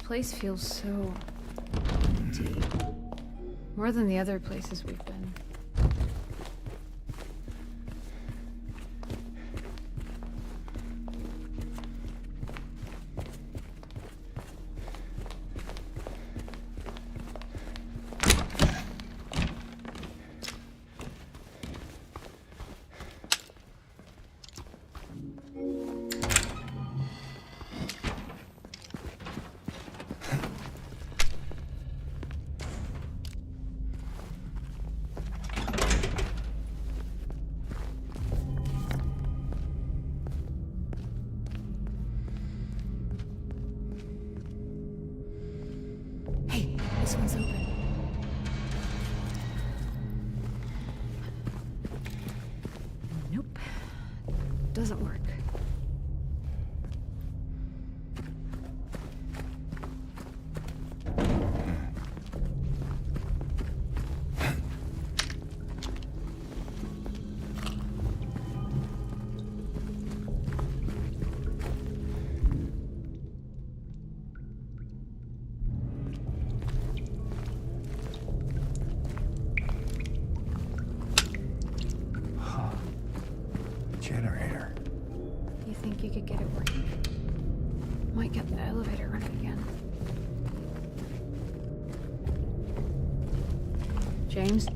place feels so empty. More than the other places we've been. This one's open. Nope. Doesn't work. Generator. You think you could get it working? Might get the elevator running again. James?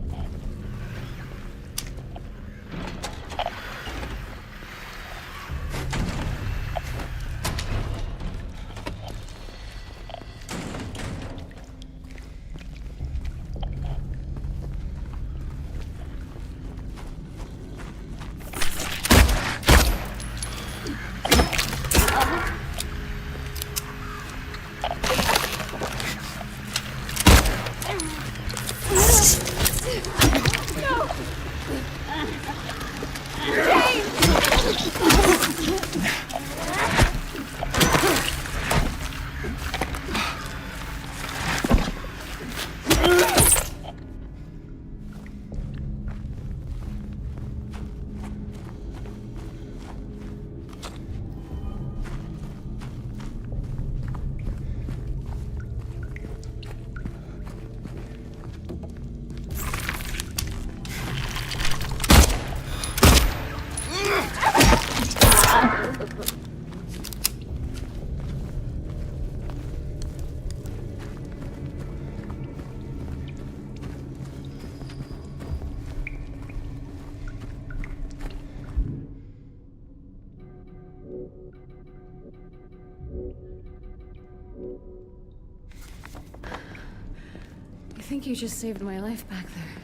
I think you just saved my life back there.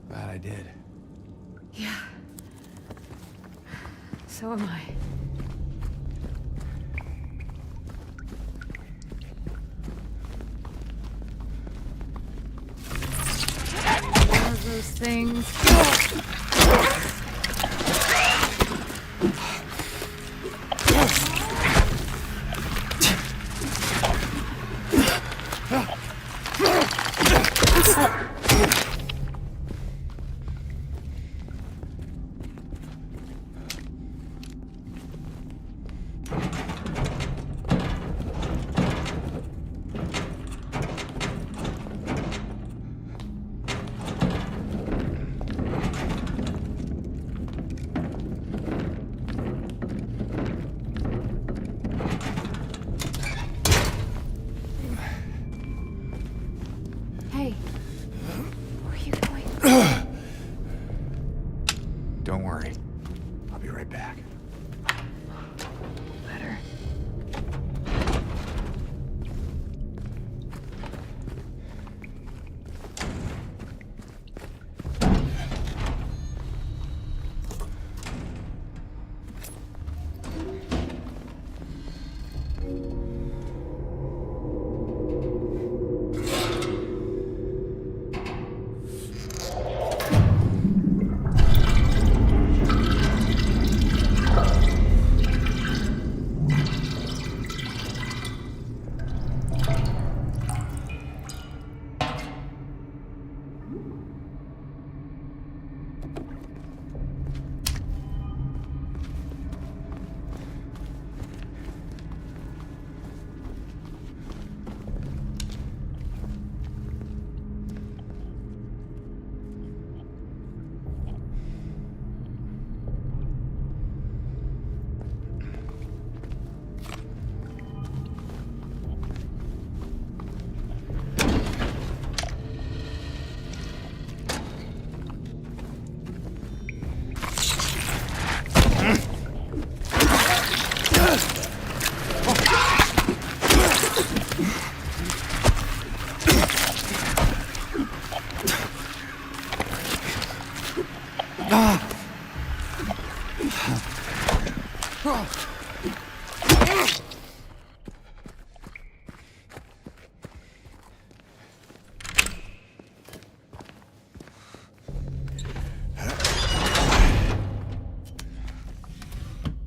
Glad I did. Yeah. So am I. One of those things. Hey, where are you going? Don't worry. I'll be right back. Better.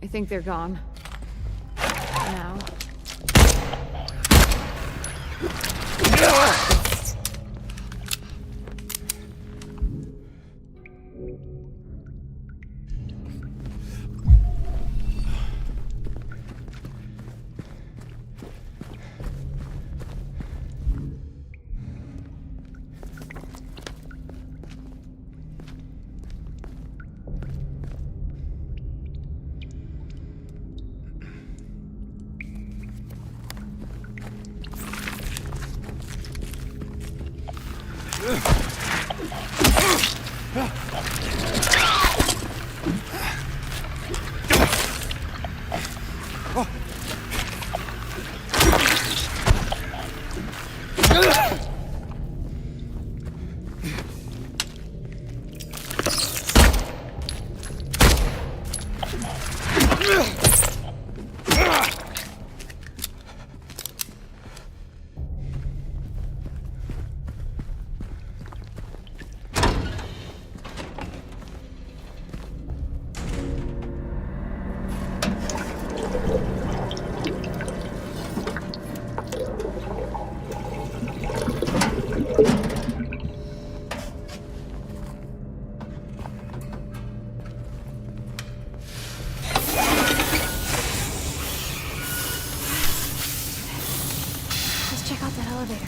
I think they're gone. Now. Let's check out that elevator.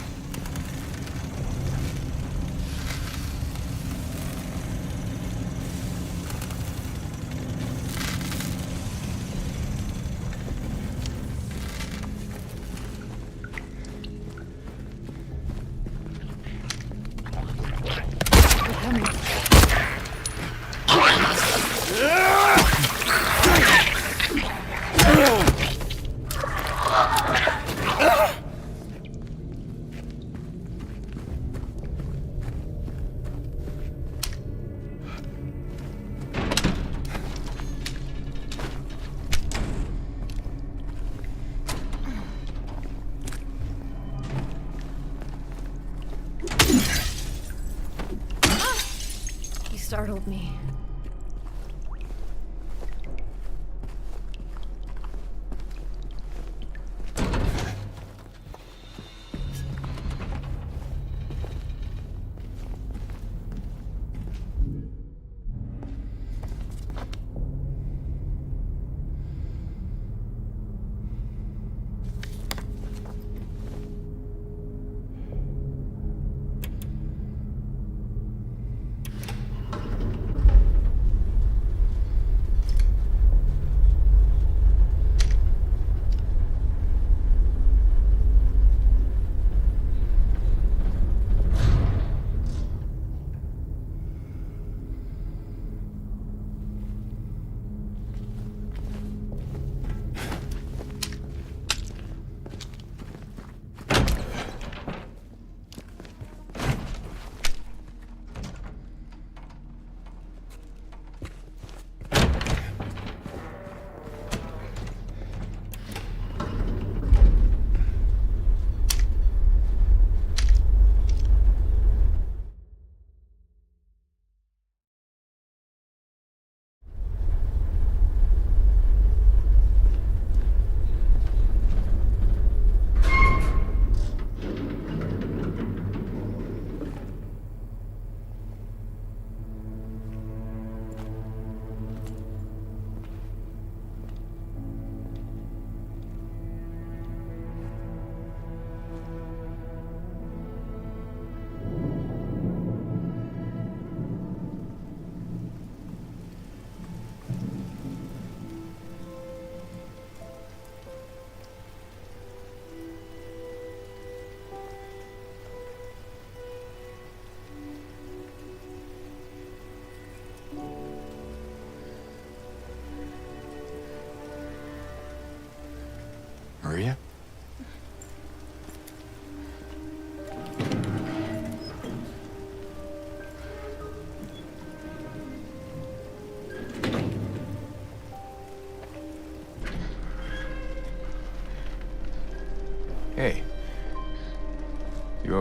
They're coming. You startled me.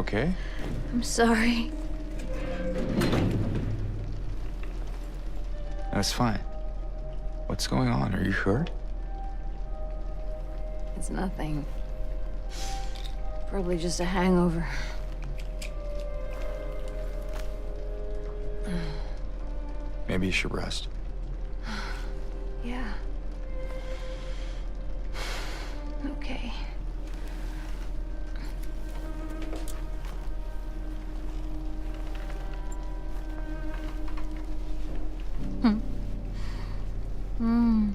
okay? I'm sorry. That's fine. What's going on? Are you hurt? It's nothing. Probably just a hangover. Maybe you should rest. Yeah. Okay. Hmm.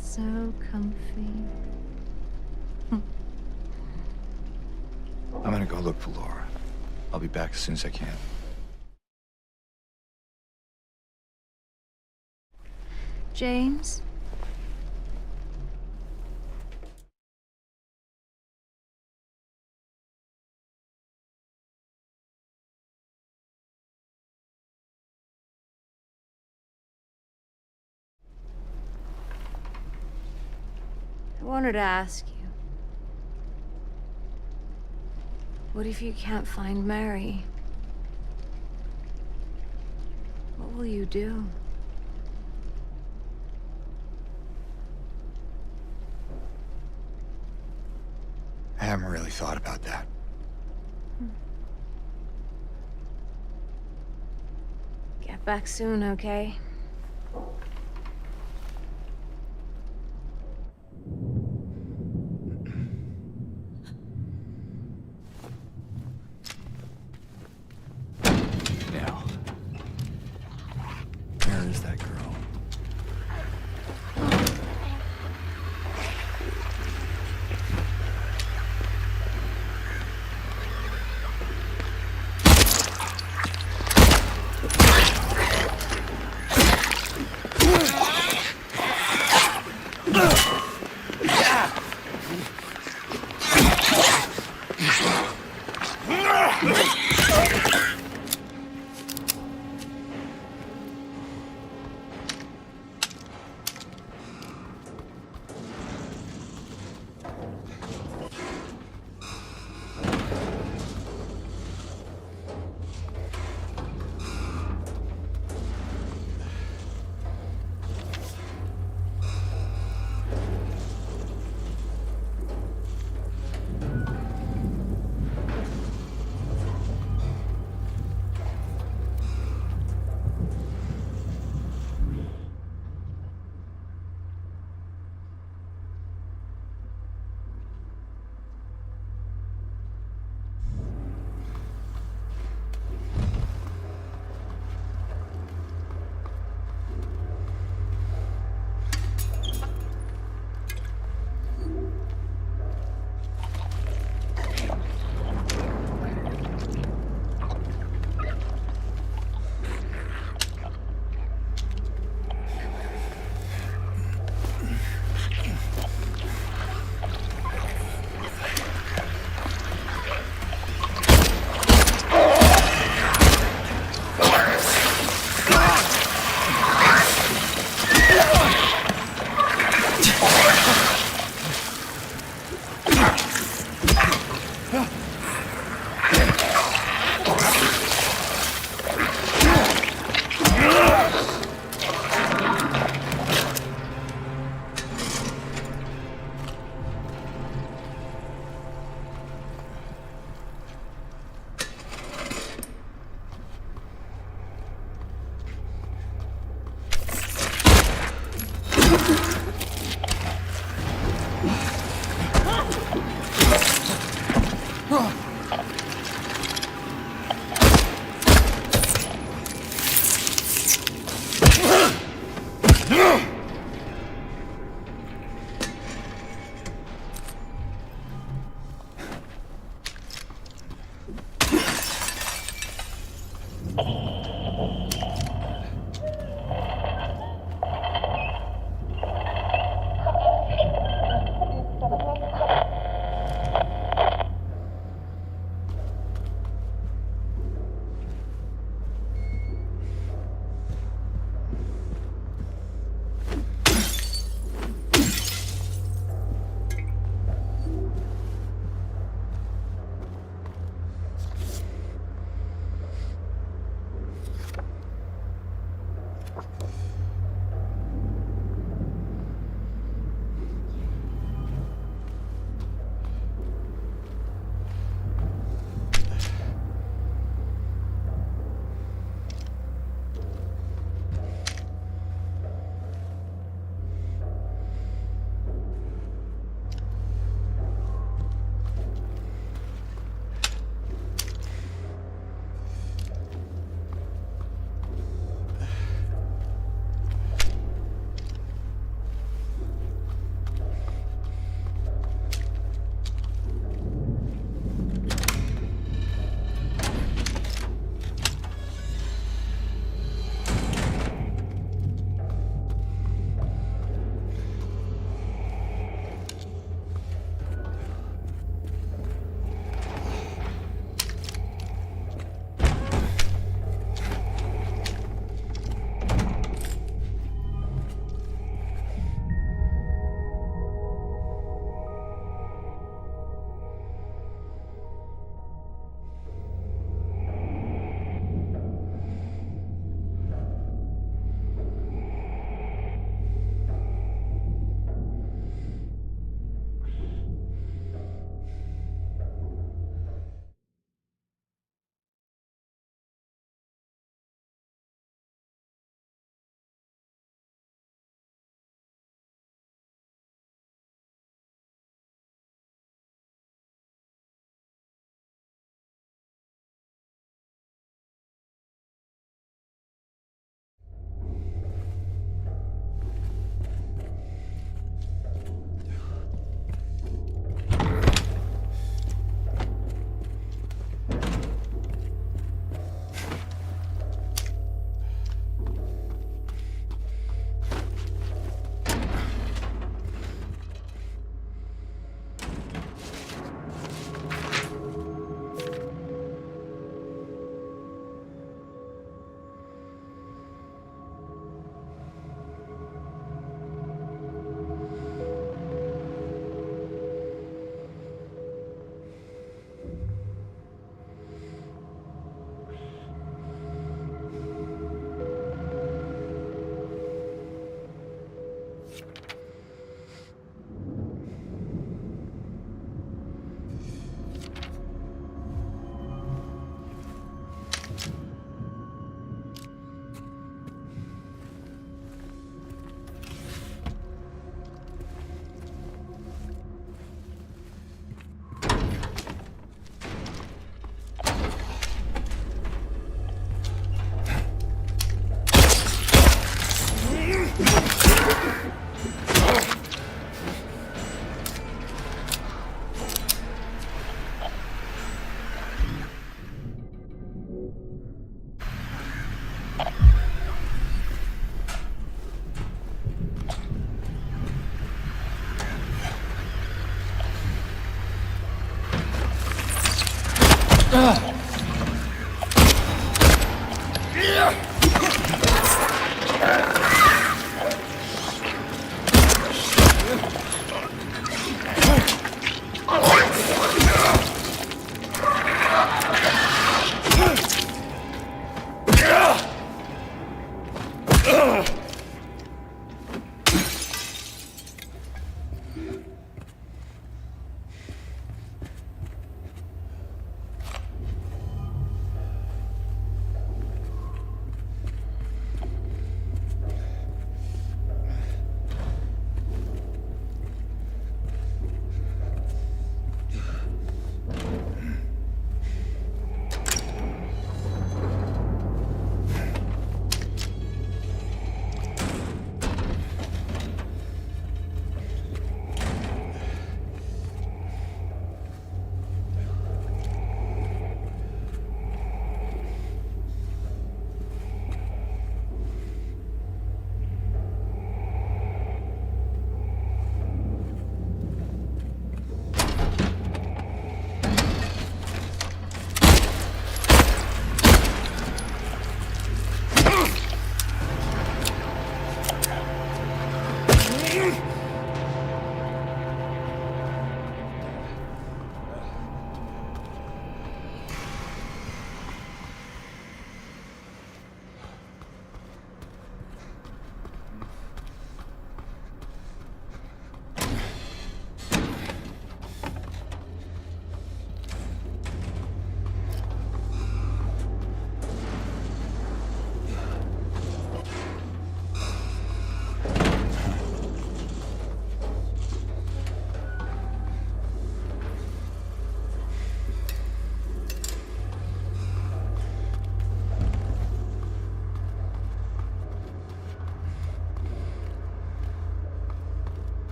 So comfy. I'm gonna go look for Laura. I'll be back as soon as I can. James? I wanted to ask you. What if you can't find Mary? What will you do? I haven't really thought about that. Get back soon, okay? Now, where is that girl?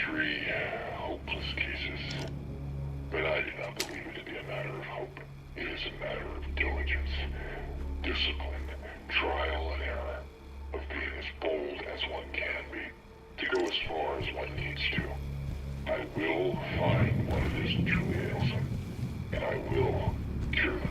three hopeless cases, but I do not believe it to be a matter of hope. It is a matter of diligence, discipline, trial and error, of being as bold as one can be, to go as far as one needs to. I will find what it is that truly ails them, and I will cure them.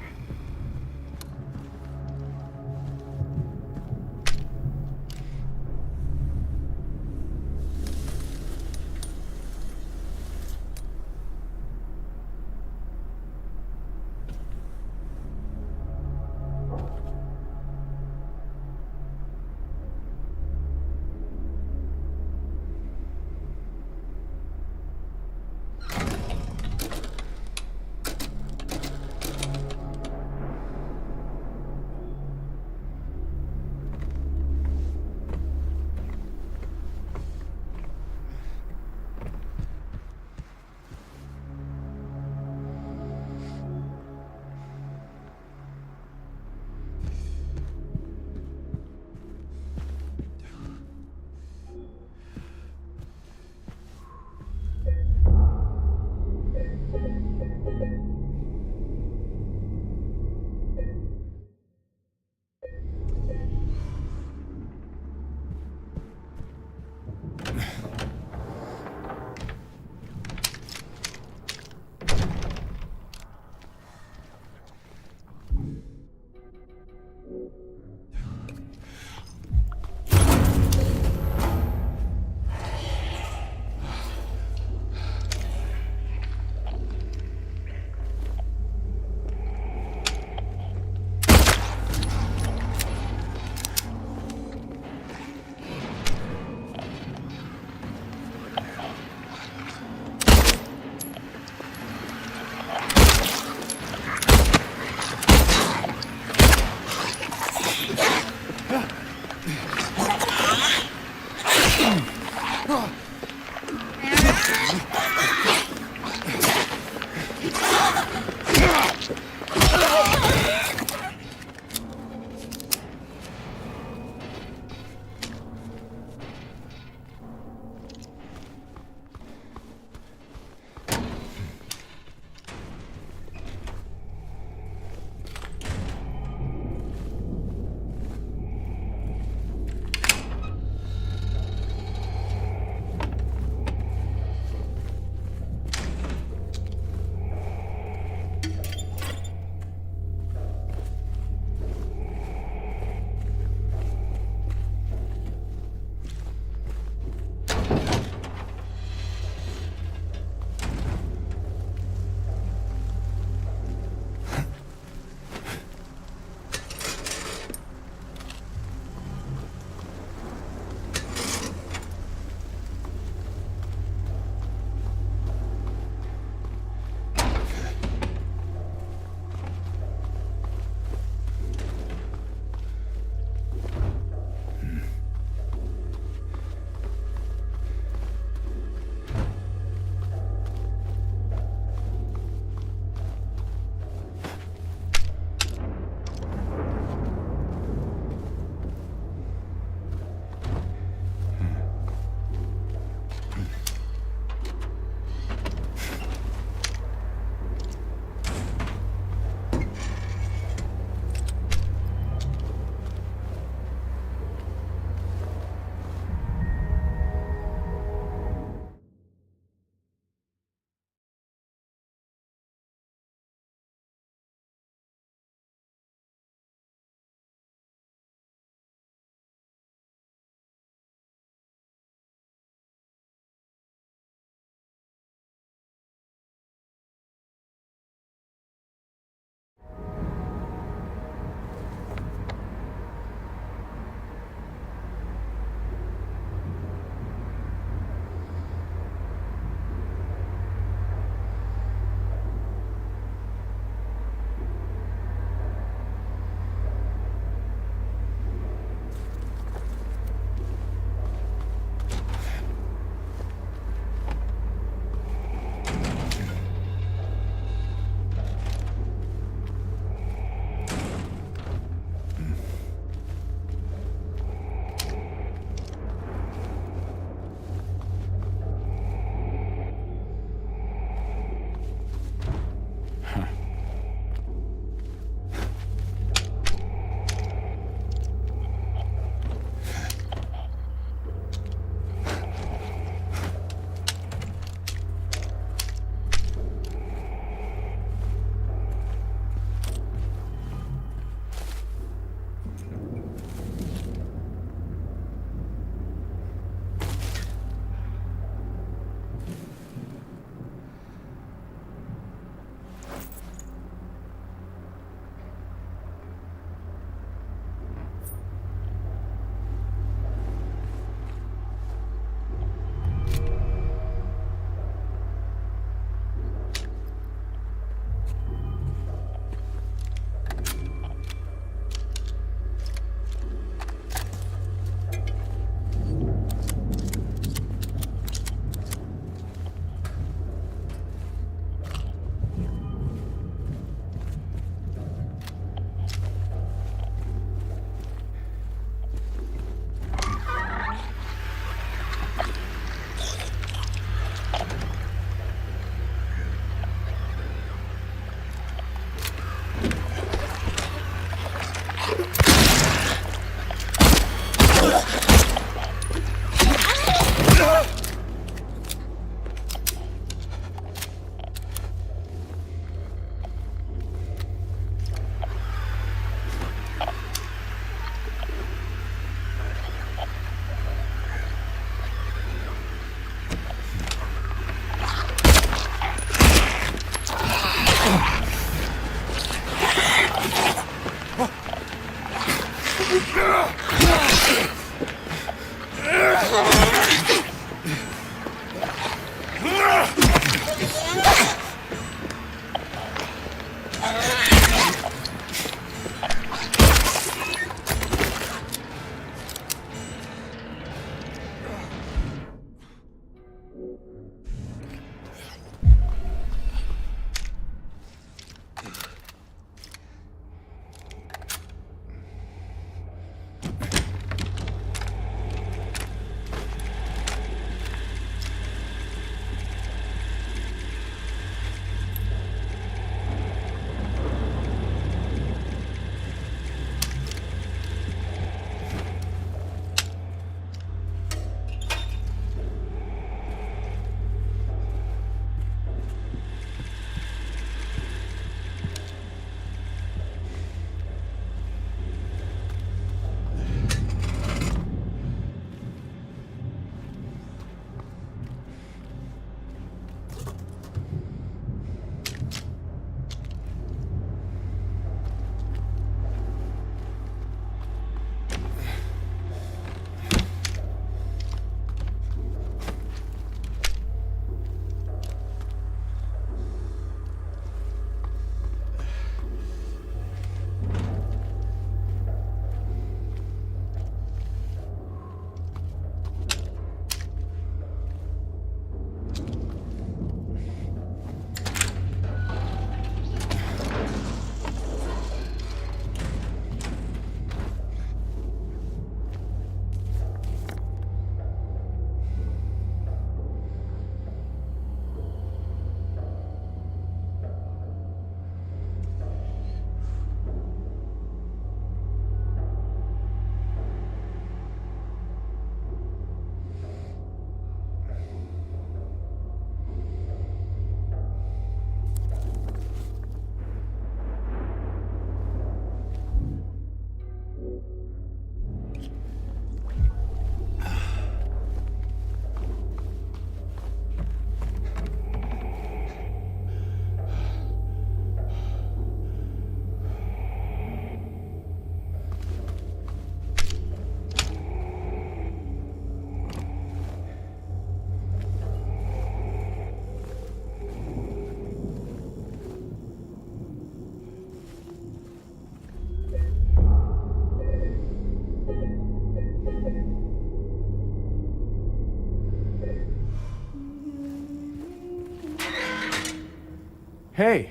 Hey,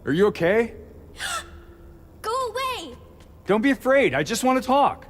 are you okay? Go away! Don't be afraid, I just want to talk.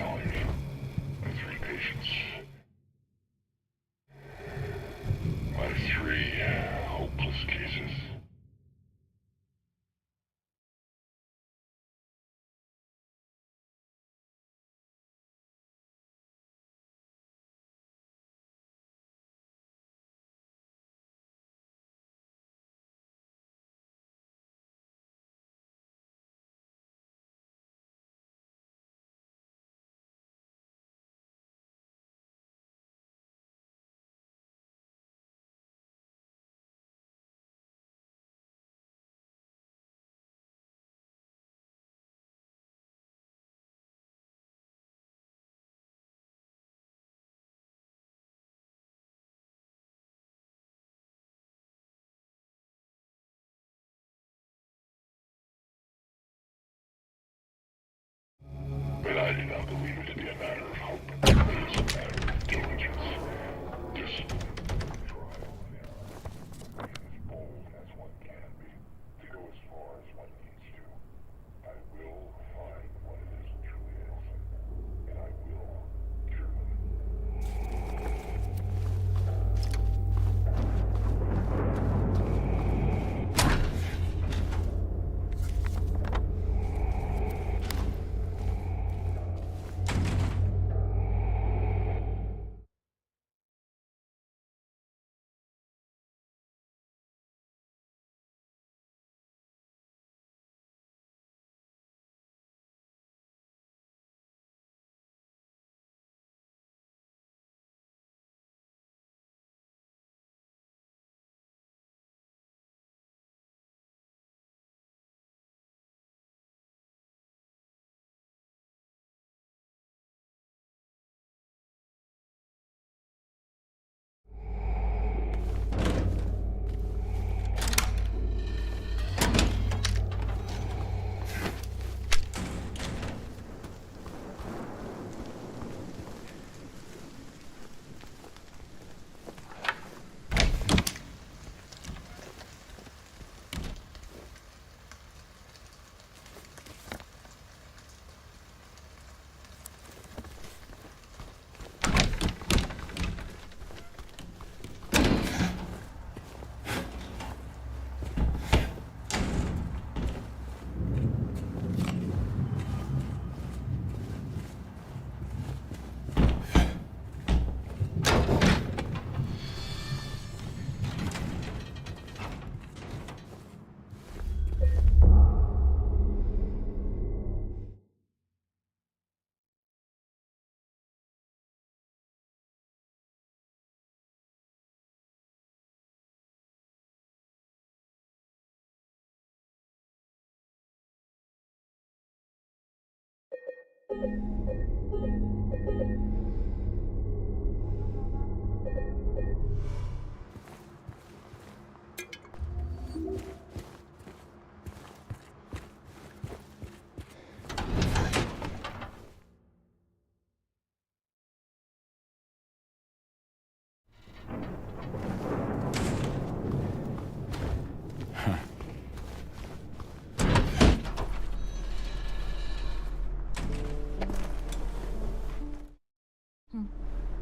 challenge. My 3 patients. My 3 hopeless cases. But I do not believe it to be a matter of hope. It is a matter of diligence, discipline, trial and error. Being as bold as one can be, to go as far as one needs to. I will find what it is truly innocent, and I will cure them.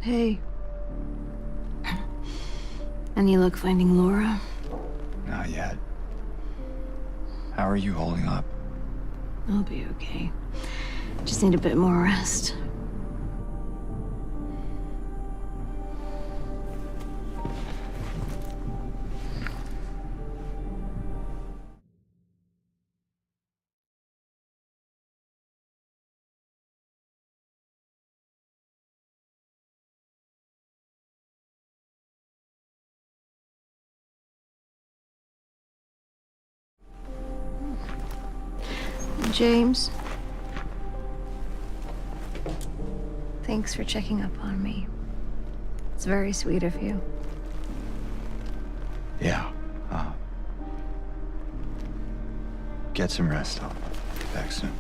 Hey. Any luck finding Laura? Not yet. How are you holding up? I'll be okay. Just need a bit more rest. James. Thanks for checking up on me. It's very sweet of you. Yeah. Get some rest. I'll be back soon.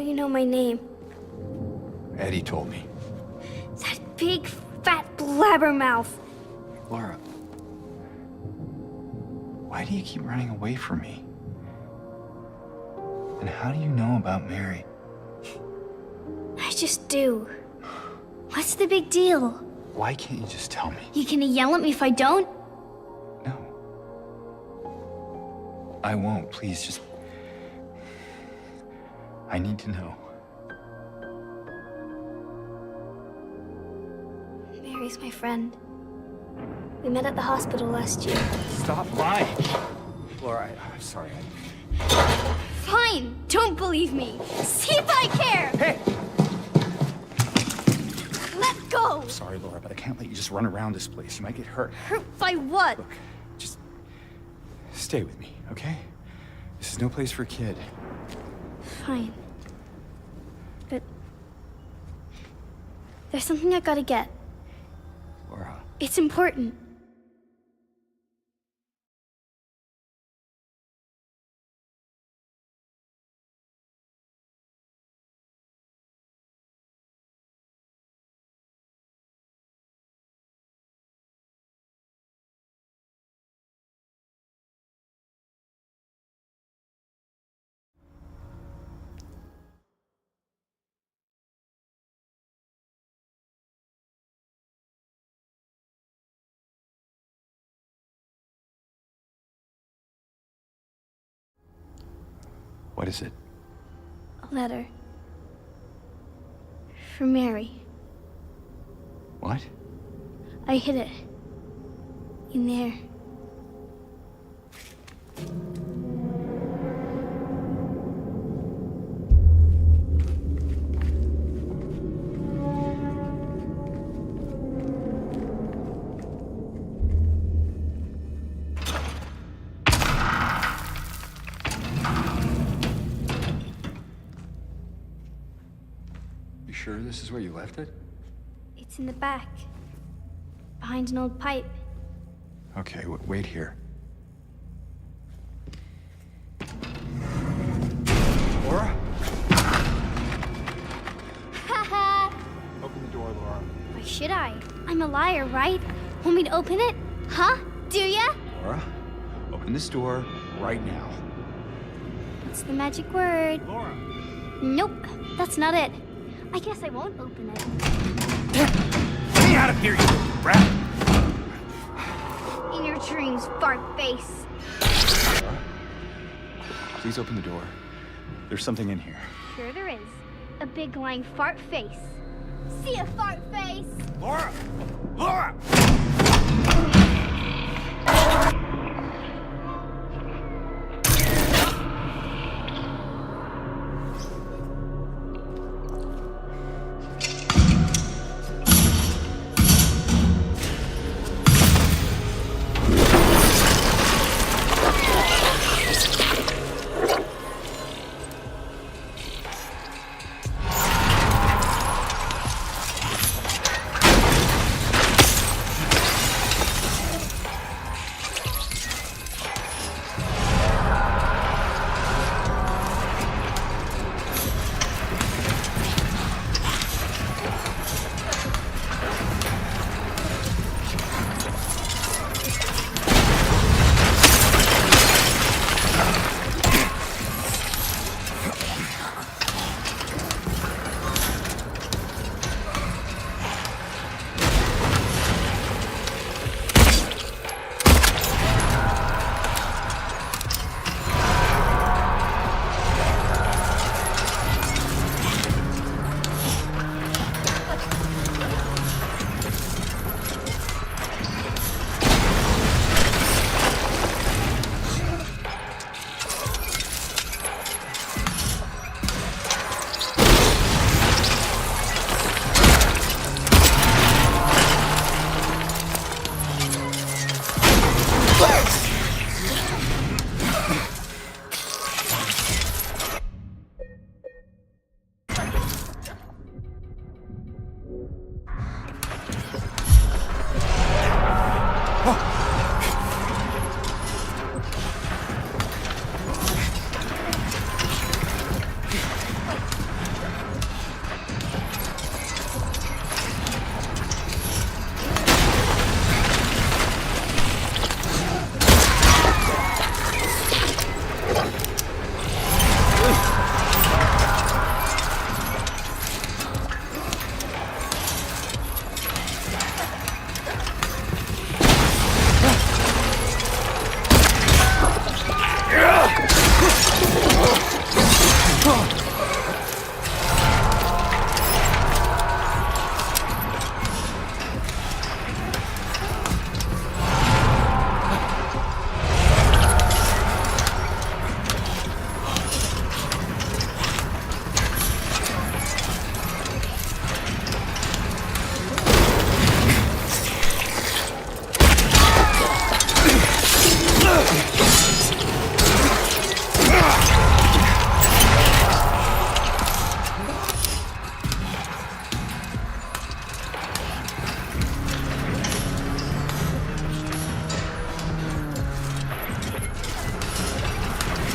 do you know my name? Eddie told me. That big, fat blabbermouth. Laura, why do you keep running away from me? And how do you know about Mary? I just do. What's the big deal? Why can't you just tell me? You gonna yell at me if I don't? No. I won't. Please, just... I need to know. Mary's my friend. We met at the hospital last year. Stop lying. Laura, I'm sorry. Fine! Don't believe me! See if I care! Hey! Let go! Sorry, Laura, but I can't let you just run around this place. You might get hurt. Hurt by what? Look, just stay with me, okay? This is no place for a kid. Fine. But there's something I gotta get. Laura. It's important. What is it? A letter. For Mary. What? I hid it. In there. You sure this is where you left it? It's in the back. Behind an old pipe. Okay, wait here. Laura? Haha! Open the door, Laura. Why should I? I'm a liar, right? Want me to open it? Huh? Do ya? Laura, open this door right now. What's the magic word? Laura! Nope, that's not it. I guess I won't open it. Get me out of here, you little brat! In your dreams, fart face. Laura, please open the door. There's something in here. Sure there is. A big lying fart face. See ya, fart face! Laura! Laura!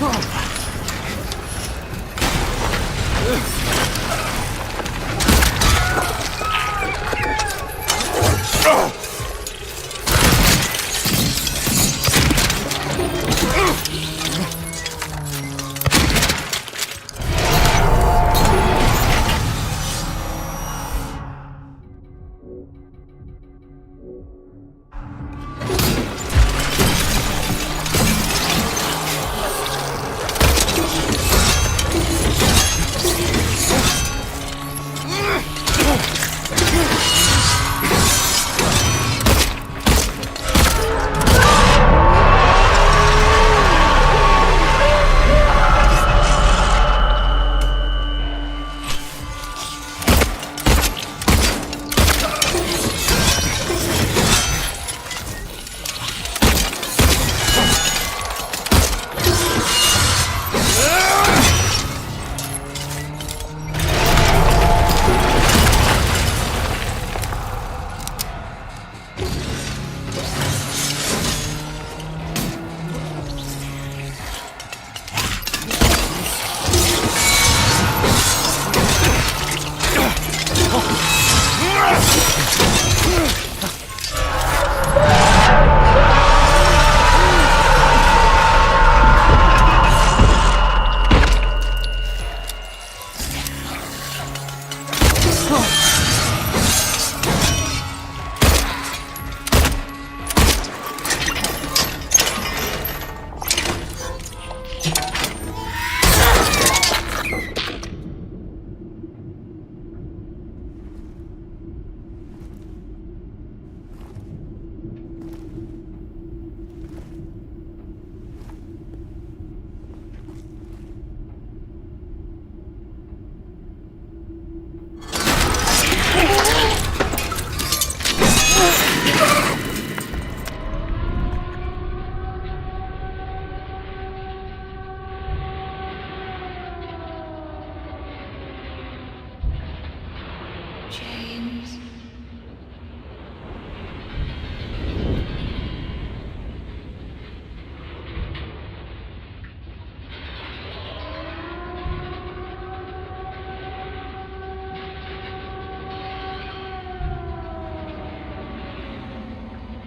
James.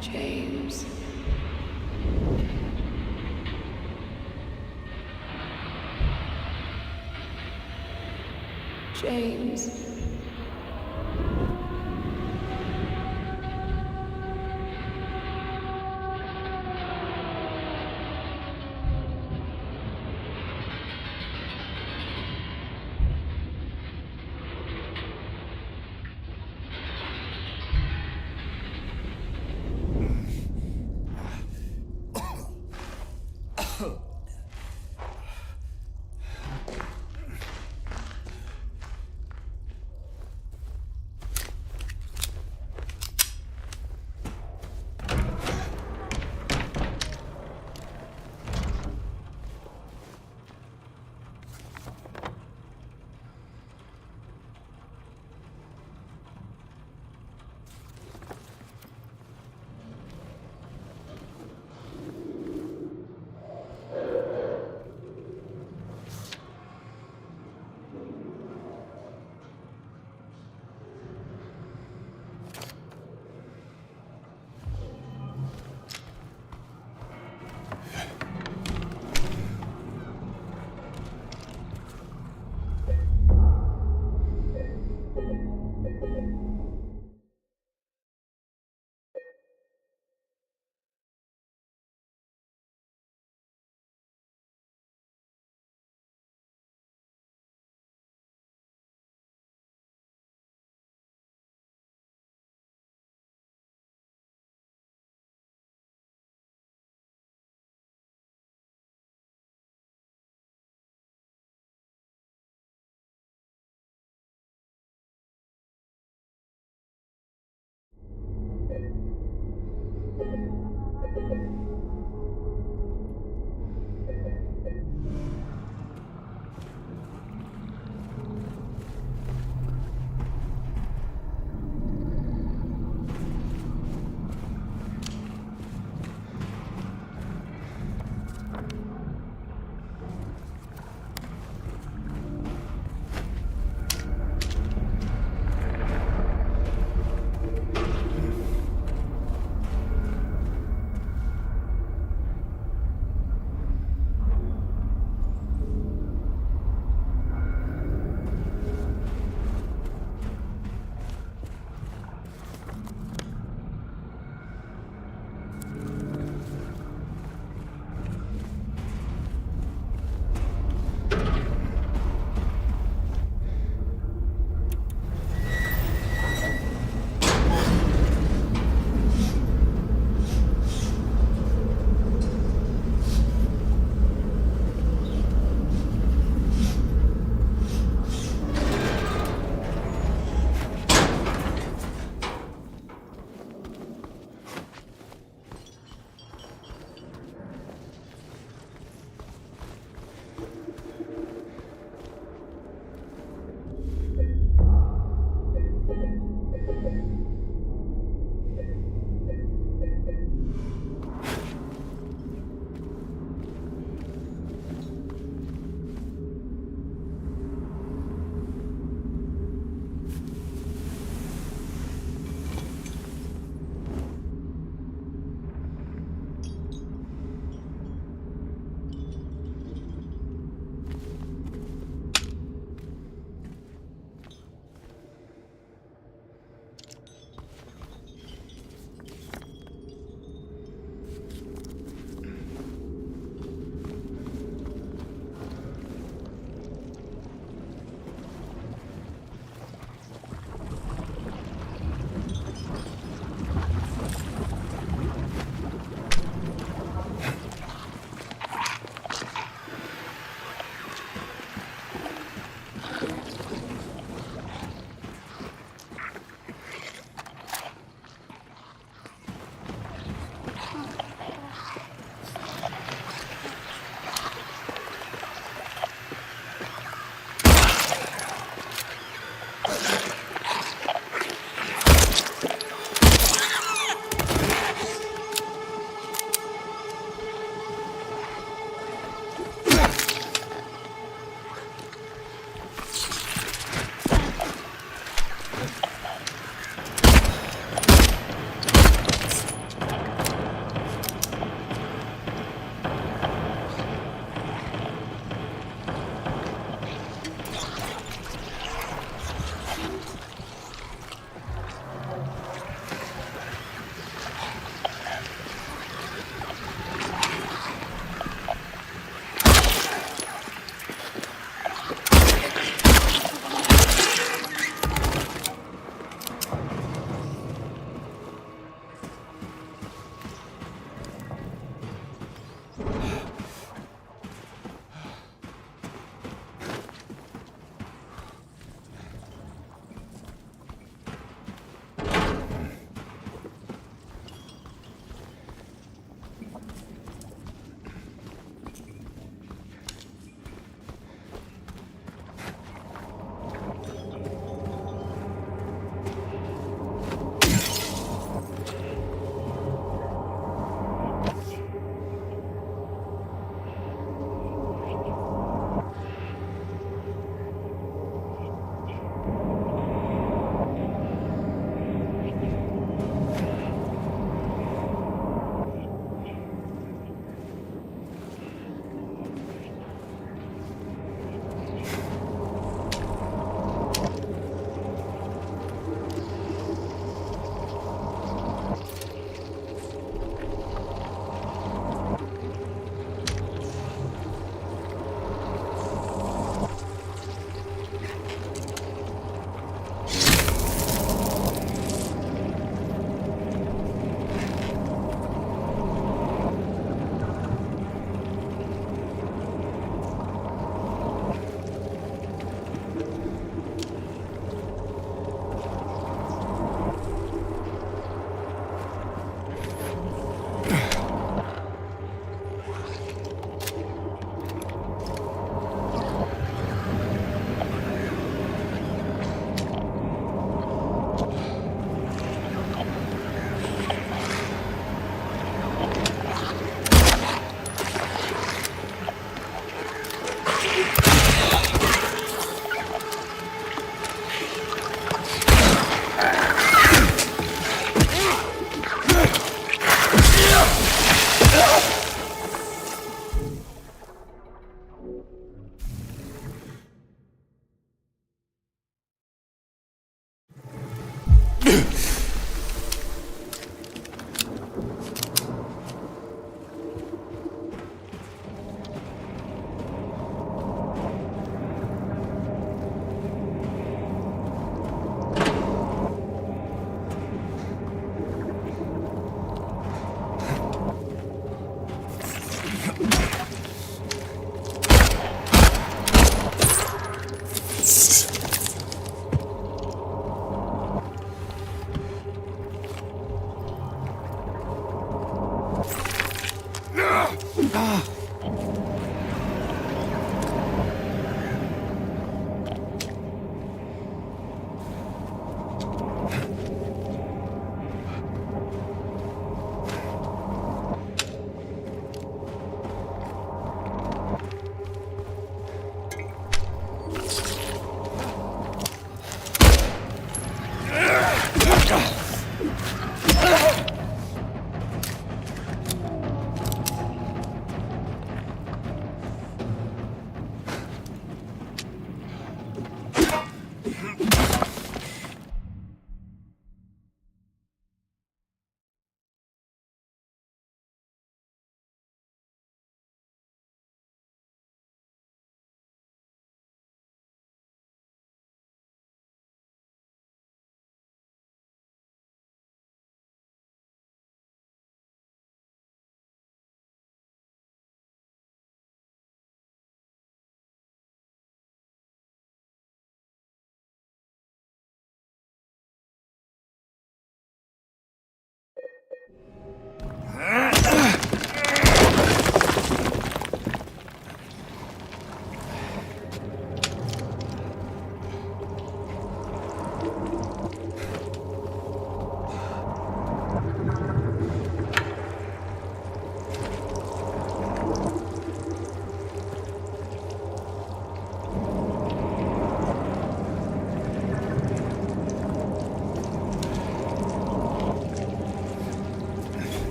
James. James.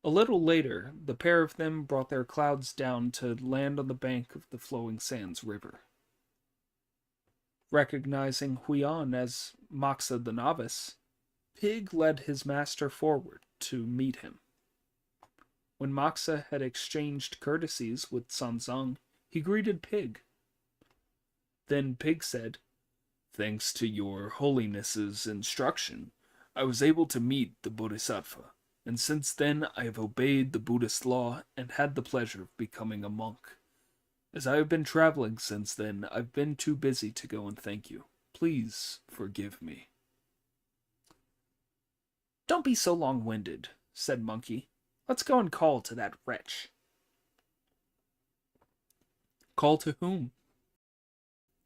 A little later, the pair of them brought their clouds down to land on the bank of the Flowing Sands River. Recognizing Huion as Moxa the novice, Pig led his master forward to meet him. When Moxa had exchanged courtesies with Sanzang, he greeted Pig. Then Pig said, "Thanks to your holiness's instruction, I was able to meet the Bodhisattva, and since then I have obeyed the Buddhist law and had the pleasure of becoming a monk. As I have been traveling since then, I've been too busy to go and thank you. Please forgive me." "Don't be so long-winded," said Monkey. "Let's go and call to that wretch." "Call to whom?"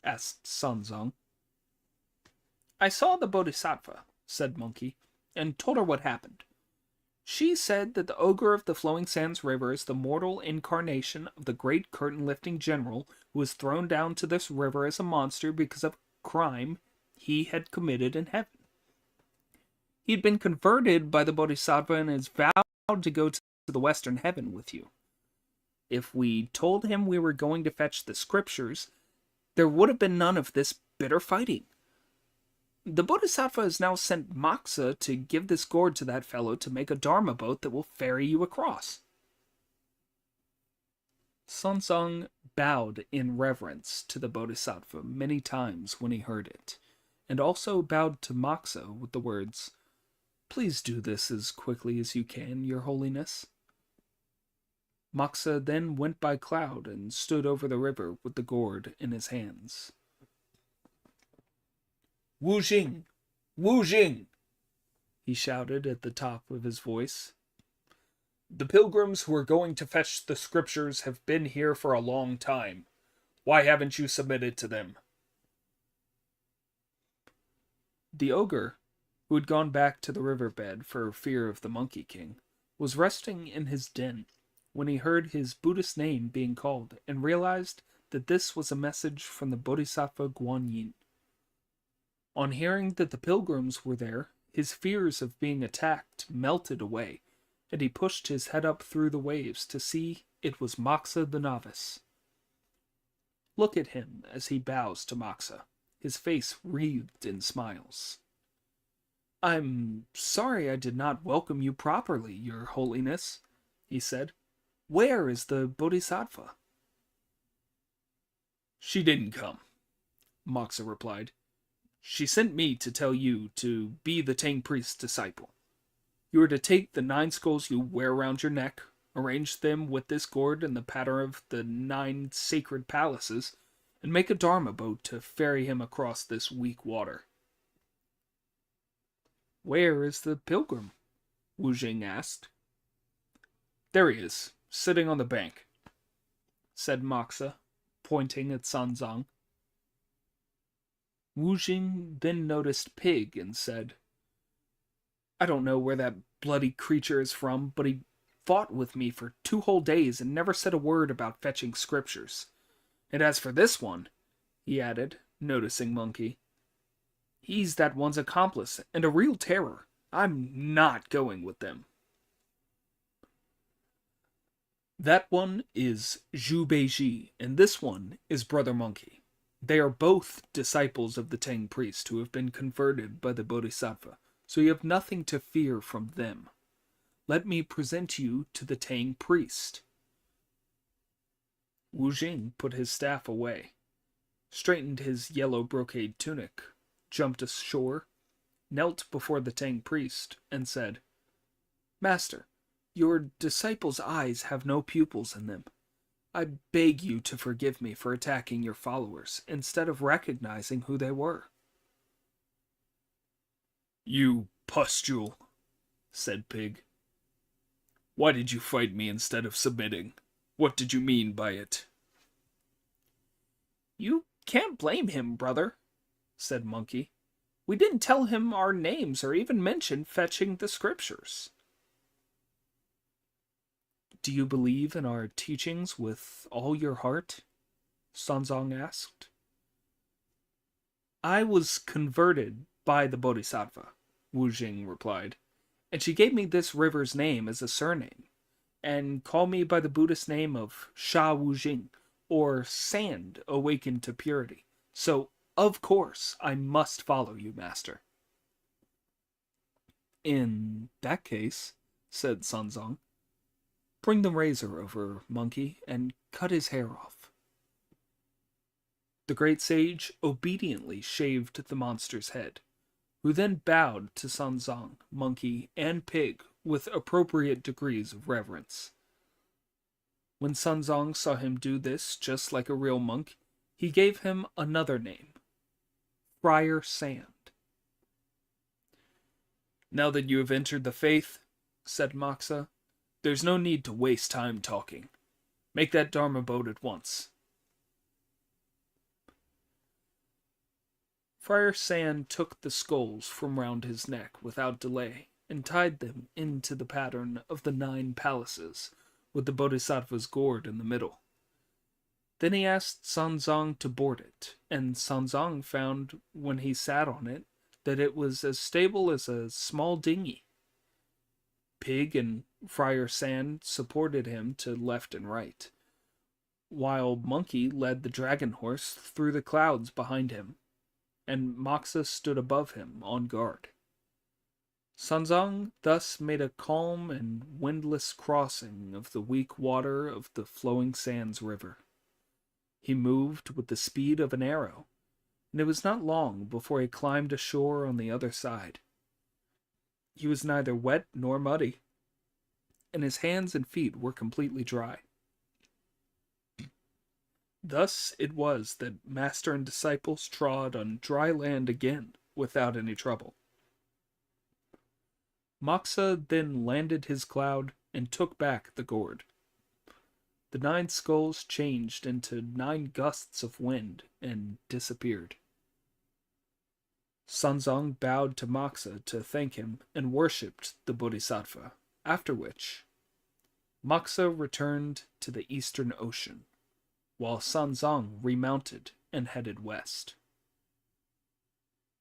asked Sanzang. "I saw the Bodhisattva," said Monkey, "and told her what happened. She said that the ogre of the Flowing Sands River is the mortal incarnation of the great curtain-lifting general who was thrown down to this river as a monster because of a crime he had committed in heaven. He had been converted by the Bodhisattva and has vowed to go to the Western Heaven with you. If we told him we were going to fetch the scriptures, there would have been none of this bitter fighting. The Bodhisattva has now sent Moxa to give this gourd to that fellow to make a Dharma boat that will ferry you across." Sanzang bowed in reverence to the Bodhisattva many times when he heard it, and also bowed to Moxa with the words, "Please do this as quickly as you can, Your Holiness." Moxa then went by cloud and stood over the river with the gourd in his hands. "Wu Jing! Wu Jing!" he shouted at the top of his voice. "The pilgrims who are going to fetch the scriptures have been here for a long time. Why haven't you submitted to them?" The ogre, who had gone back to the riverbed for fear of the Monkey King, was resting in his den when he heard his Buddhist name being called and realized that this was a message from the Bodhisattva Guanyin. On hearing that the pilgrims were there, his fears of being attacked melted away, and he pushed his head up through the waves to see it was Moxa the novice. Look at him as he bows to Moxa, his face wreathed in smiles. "I'm sorry I did not welcome you properly, Your Holiness," he said. "Where is the Bodhisattva?" "She didn't come," Moxa replied. "She sent me to tell you to be the Tang priest's disciple. You are to take the 9 skulls you wear around your neck, arrange them with this gourd in the pattern of the 9 sacred palaces, and make a Dharma boat to ferry him across this weak water." "Where is the pilgrim?" Wu Jing asked. "There he is, sitting on the bank," said Moxa, pointing at Sanzang. Wu Jing then noticed Pig and said, "I don't know where that bloody creature is from, but he fought with me for 2 whole days and never said a word about fetching scriptures. And as for this one," he added, noticing Monkey, "he's that one's accomplice and a real terror. I'm not going with them." "That one is Zhu Beiji, and this one is Brother Monkey. They are both disciples of the Tang priest who have been converted by the Bodhisattva, so you have nothing to fear from them. Let me present you to the Tang priest." Wu Jing put his staff away, straightened his yellow brocade tunic, jumped ashore, knelt before the Tang priest, and said, "Master, your disciples' eyes have no pupils in them. I beg you to forgive me for attacking your followers, instead of recognizing who they were." "You pustule," said Pig. "Why did you fight me instead of submitting? What did you mean by it?" "You can't blame him, brother," said Monkey. "We didn't tell him our names or even mention fetching the scriptures." "Do you believe in our teachings with all your heart?" Sanzang asked. "I was converted by the Bodhisattva," Wu Jing replied, and she gave me this river's name as a surname, and called me by the Buddhist name of Sha Wu Jing, or Sand Awakened to Purity. So, of course, I must follow you, Master. In that case, said Sanzong, bring the razor over, monkey, and cut his hair off. The great sage obediently shaved the monster's head, who then bowed to Sanzong, monkey, and pig with appropriate degrees of reverence. When Sanzong saw him do this just like a real monk, he gave him another name, Friar Sand. Now that you have entered the faith, said Moxa, there's no need to waste time talking. Make that Dharma boat at once. Friar Sand took the skulls from round his neck without delay and tied them into the pattern of the 9 palaces, with the Bodhisattva's gourd in the middle. Then he asked Sanzong to board it, and Sanzong found, when he sat on it, that it was as stable as a small dinghy. Pig and Friar Sand supported him to left and right, while Monkey led the dragon horse through the clouds behind him, and Moxa stood above him on guard. Sanzong thus made a calm and windless crossing of the weak water of the flowing sands river. He moved with the speed of an arrow, and it was not long before he climbed ashore on the other side. He was neither wet nor muddy, and his hands and feet were completely dry. Thus it was that master and disciples trod on dry land again without any trouble. Moxa then landed his cloud and took back the gourd. The 9 skulls changed into 9 gusts of wind and disappeared. Sanzong bowed to Moxa to thank him and worshipped the Bodhisattva, after which Moxa returned to the Eastern Ocean, while Sanzong remounted and headed west.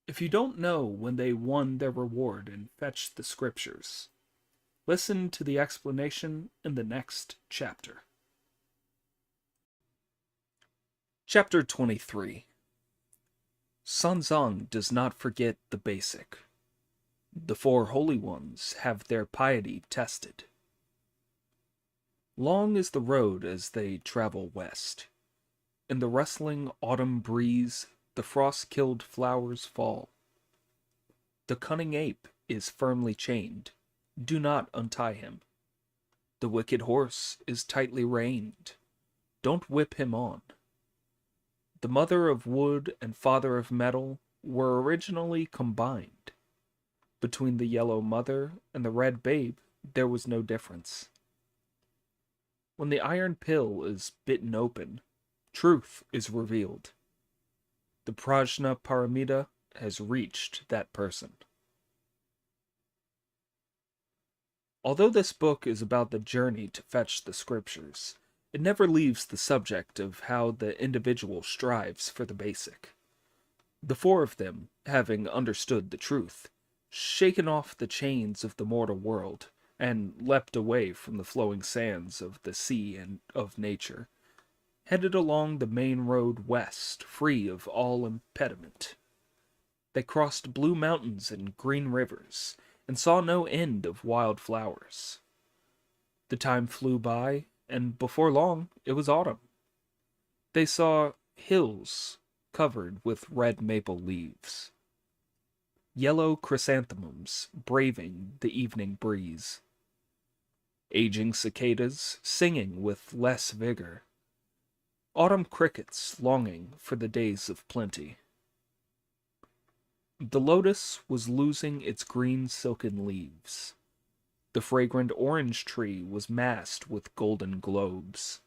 If you don't know when they won their reward and fetched the scriptures, listen to the explanation in the next chapter. Chapter 23. Sanzong does not forget the basic. The 4 holy ones have their piety tested. Long is the road as they travel west. In the rustling autumn breeze, the frost-killed flowers fall. The cunning ape is firmly chained. Do not untie him. The wicked horse is tightly reined. Don't whip him on. The mother of wood and father of metal were originally combined. Between the yellow mother and the red babe, there was no difference. When the iron pill is bitten open, truth is revealed. The Prajna Paramita has reached that person. Although this book is about the journey to fetch the scriptures, it never leaves the subject of how the individual strives for the basic. The 4 of them, having understood the truth, shaken off the chains of the mortal world, and leapt away from the flowing sands of the sea and of nature, headed along the main road west, free of all impediment. They crossed blue mountains and green rivers, and saw no end of wild flowers. The time flew by, and before long it was autumn. They saw hills covered with red maple leaves, yellow chrysanthemums braving the evening breeze, aging cicadas singing with less vigor, autumn crickets longing for the days of plenty. The lotus was losing its green silken leaves. The fragrant orange tree was massed with golden globes.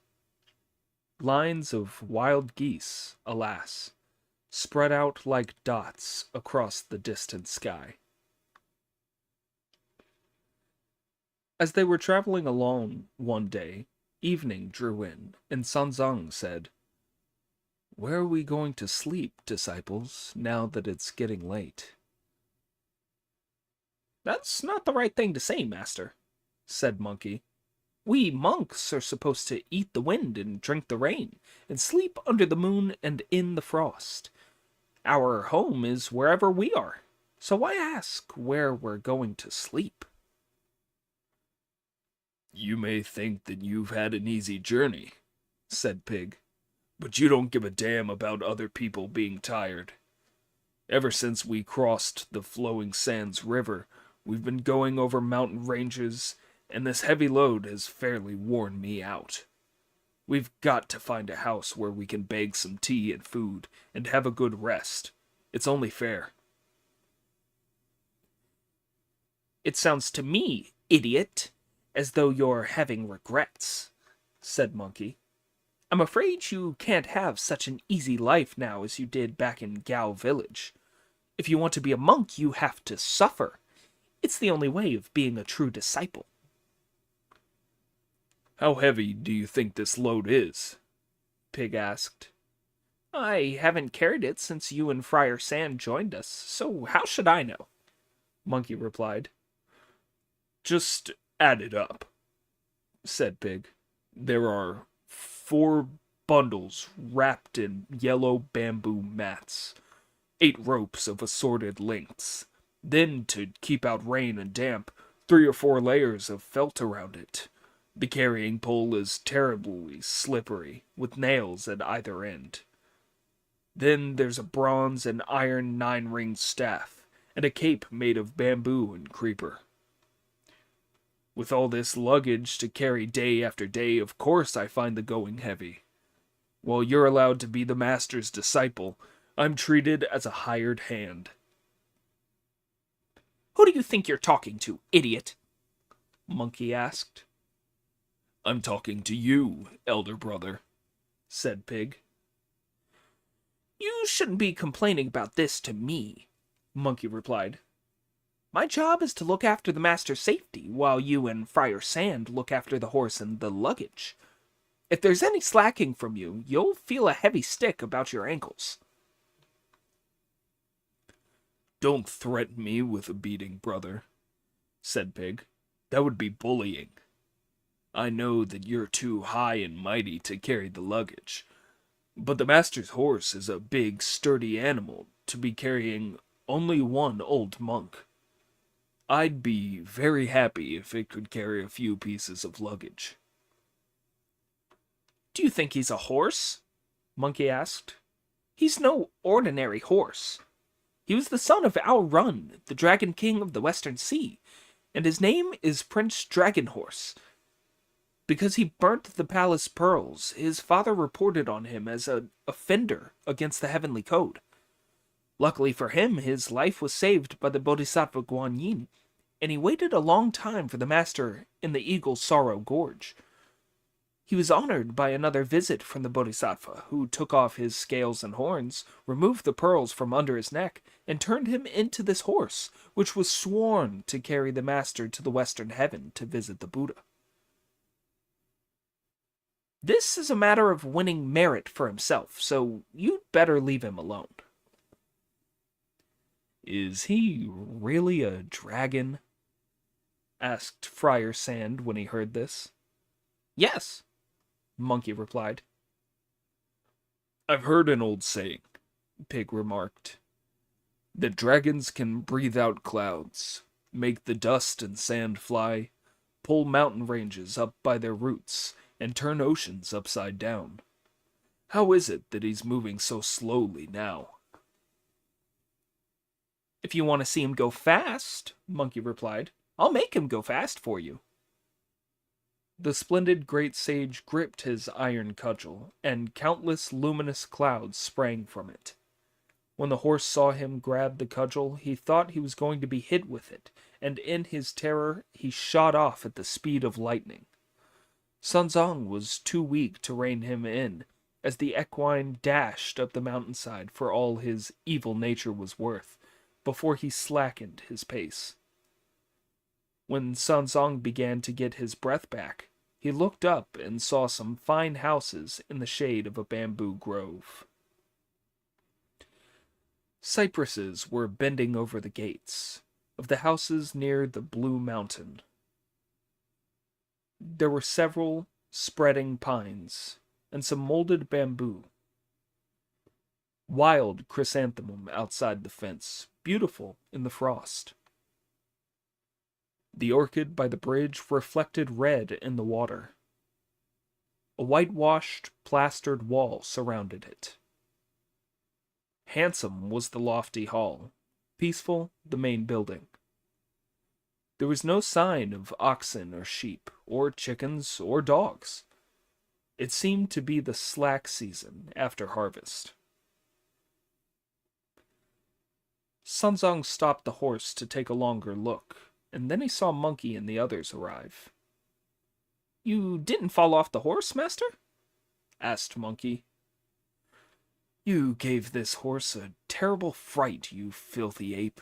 Lines of wild geese, alas, spread out like dots across the distant sky. As they were traveling along one day, evening drew in, and Sanzong said, "Where are we going to sleep, disciples, now that it's getting late?" That's not the right thing to say, master, said Monkey. We monks are supposed to eat the wind and drink the rain, and sleep under the moon and in the frost. Our home is wherever we are, so why ask where we're going to sleep? You may think that you've had an easy journey, said Pig, but you don't give a damn about other people being tired. Ever since we crossed the Flowing Sands River, we've been going over mountain ranges, and this heavy load has fairly worn me out. We've got to find a house where we can bag some tea and food and have a good rest. It's only fair. It sounds to me, idiot, as though you're having regrets, said Monkey. I'm afraid you can't have such an easy life now as you did back in Gao Village. If you want to be a monk, you have to suffer. It's the only way of being a true disciple. How heavy do you think this load is? Pig asked. I haven't carried it since you and Friar Sand joined us, so how should I know? Monkey replied. Just add it up, said Pig. There are 4 bundles wrapped in yellow bamboo mats, 8 ropes of assorted lengths. Then, to keep out rain and damp, 3 or 4 layers of felt around it. The carrying pole is terribly slippery, with nails at either end. Then there's a bronze and iron 9-ringed staff, and a cape made of bamboo and creeper. With all this luggage to carry day after day, of course I find the going heavy. While you're allowed to be the master's disciple, I'm treated as a hired hand. Who do you think you're talking to, idiot? Monkey asked. I'm talking to you, elder brother, said Pig. You shouldn't be complaining about this to me, Monkey replied. My job is to look after the master's safety, while you and Friar Sand look after the horse and the luggage. If there's any slacking from you, you'll feel a heavy stick about your ankles. Don't threaten me with a beating, brother, said Pig. That would be bullying. I know that you're too high and mighty to carry the luggage, but the master's horse is a big, sturdy animal to be carrying only one old monk. I'd be very happy if it could carry a few pieces of luggage. Do you think he's a horse? Monkey asked. He's no ordinary horse. He was the son of Al Run, the Dragon King of the Western Sea, and his name is Prince Dragonhorse. Because he burnt the palace pearls, his father reported on him as an offender against the heavenly code. Luckily for him, his life was saved by the Bodhisattva Guanyin, and he waited a long time for the master in the Eagle's Sorrow Gorge. He was honored by another visit from the Bodhisattva, who took off his scales and horns, removed the pearls from under his neck, and turned him into this horse, which was sworn to carry the master to the Western Heaven to visit the Buddha. This is a matter of winning merit for himself, so you'd better leave him alone. Is he really a dragon? Asked Friar Sand when he heard this. Yes, Monkey replied. I've heard an old saying, Pig remarked, that dragons can breathe out clouds, make the dust and sand fly, pull mountain ranges up by their roots, and turn oceans upside down. How is it that he's moving so slowly now? If you want to see him go fast, Monkey replied, I'll make him go fast for you. The splendid great sage gripped his iron cudgel, and countless luminous clouds sprang from it. When the horse saw him grab the cudgel, he thought he was going to be hit with it, and in his terror he shot off at the speed of lightning. Sunzong was too weak to rein him in, as the equine dashed up the mountainside for all his evil nature was worth, before he slackened his pace. When Sunzong began to get his breath back, he looked up and saw some fine houses in the shade of a bamboo grove. Cypresses were bending over the gates. of the houses near the Blue Mountain. There were several spreading pines and some molded bamboo. Wild chrysanthemum outside the fence, beautiful in the frost. The orchid by the bridge reflected red in the water. A whitewashed, plastered wall surrounded it. Handsome was the lofty hall, peaceful the main building. There was no sign of oxen or sheep, or chickens or dogs. It seemed to be the slack season after harvest. Sunzong stopped the horse to take a longer look, and then he saw Monkey and the others arrive. "You didn't fall off the horse, master?" asked Monkey. "You gave this horse a terrible fright, you filthy ape,"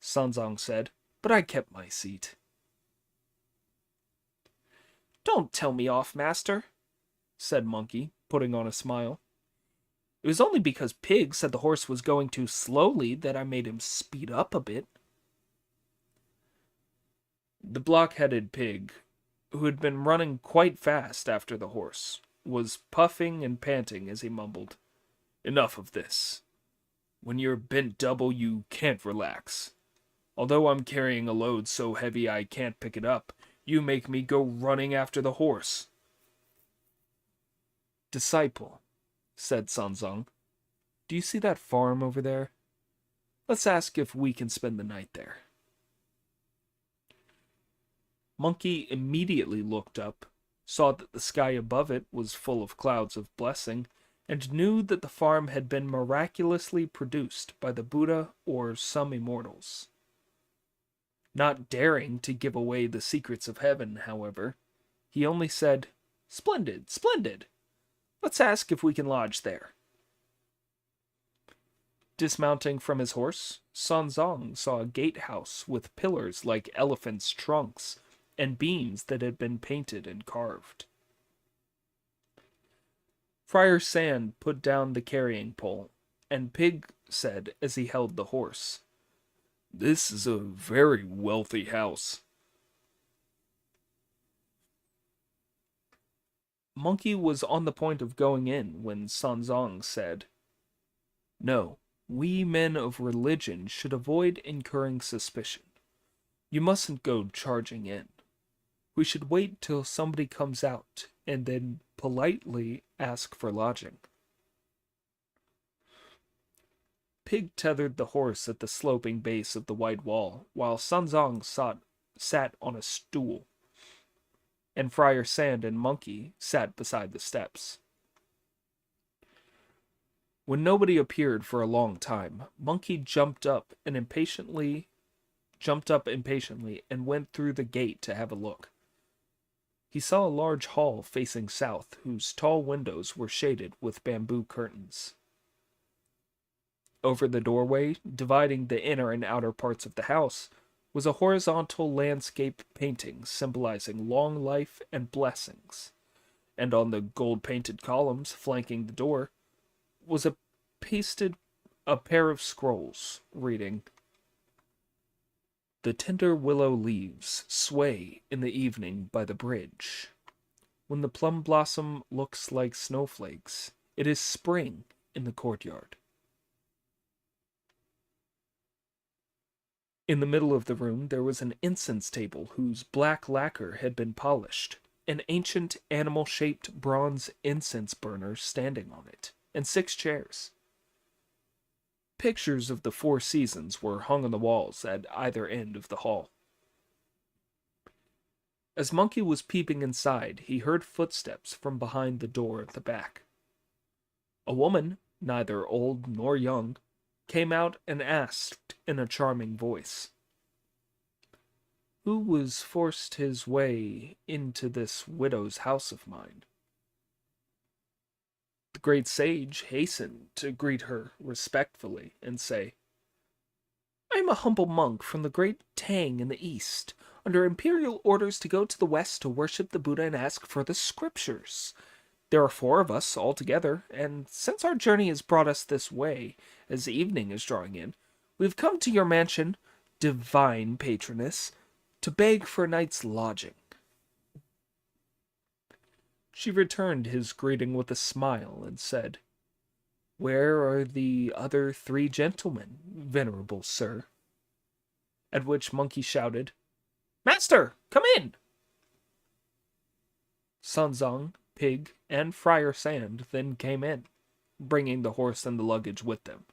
Sunzong said, "but I kept my seat." "Don't tell me off, master," said Monkey, putting on a smile. "It was only because Pig said the horse was going too slowly that I made him speed up a bit." The block-headed Pig, who had been running quite fast after the horse, was puffing and panting as he mumbled, "Enough of this. When you're bent double, you can't relax. Although I'm carrying a load so heavy I can't pick it up, you make me go running after the horse." "Disciple," said Sanzong, "do you see that farm over there? Let's ask if we can spend the night there." Monkey immediately looked up, saw that the sky above it was full of clouds of blessing, and knew that the farm had been miraculously produced by the Buddha or some immortals. Not daring to give away the secrets of heaven, however, he only said, "Splendid, splendid! Let's ask if we can lodge there." Dismounting from his horse, Sanzong saw a gatehouse with pillars like elephants' trunks and beams that had been painted and carved. Friar Sand put down the carrying pole, and Pig said as he held the horse, "This is a very wealthy house." Monkey was on the point of going in when Sanzong said, "No, we men of religion should avoid incurring suspicion. You mustn't go charging in. We should wait till somebody comes out and then politely ask for lodging." Pig tethered the horse at the sloping base of the white wall, while Sanzong sat on a stool, and Friar Sand and Monkey sat beside the steps. When nobody appeared for a long time, Monkey jumped up impatiently and went through the gate to have a look. He saw a large hall facing south, whose tall windows were shaded with bamboo curtains. Over the doorway, dividing the inner and outer parts of the house, was a horizontal landscape painting symbolizing long life and blessings, and on the gold-painted columns flanking the door was a pair of scrolls reading, "The tender willow leaves sway in the evening by the bridge. When the plum blossom looks like snowflakes, it is spring in the courtyard." In the middle of the room there was an incense table whose black lacquer had been polished, an ancient animal-shaped bronze incense burner standing on it, and 6 chairs. Pictures of the 4 seasons were hung on the walls at either end of the hall. As Monkey was peeping inside, he heard footsteps from behind the door at the back. A woman, neither old nor young, came out and asked in a charming voice, "Who was forced his way into this widow's house of mine?" The great sage hastened to greet her respectfully and say, "I am a humble monk from the great Tang in the east, under imperial orders to go to the west to worship the Buddha and ask for the scriptures. There are 4 of us altogether, and since our journey has brought us this way, as evening is drawing in, we have come to your mansion divine patroness, to beg for a night's lodging. She returned his greeting with a smile and said, "Where are the other 3 gentlemen, venerable sir?" At which Monkey shouted, "Master, come in!" Sanzong, Pig, and Friar Sand then came in, bringing the horse and the luggage with them.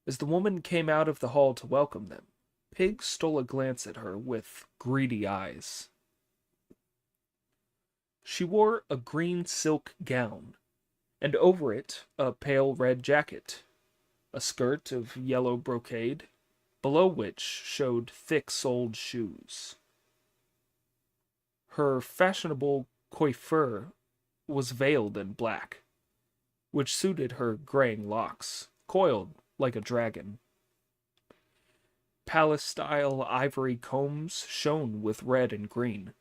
As the woman came out of the hall to welcome them, Pig stole a glance at her with greedy eyes. She wore a green silk gown, and over it a pale red jacket, a skirt of yellow brocade, below which showed thick-soled shoes. Her fashionable coiffure was veiled in black, which suited her graying locks, coiled like a dragon. Palace-style ivory combs shone with red and green,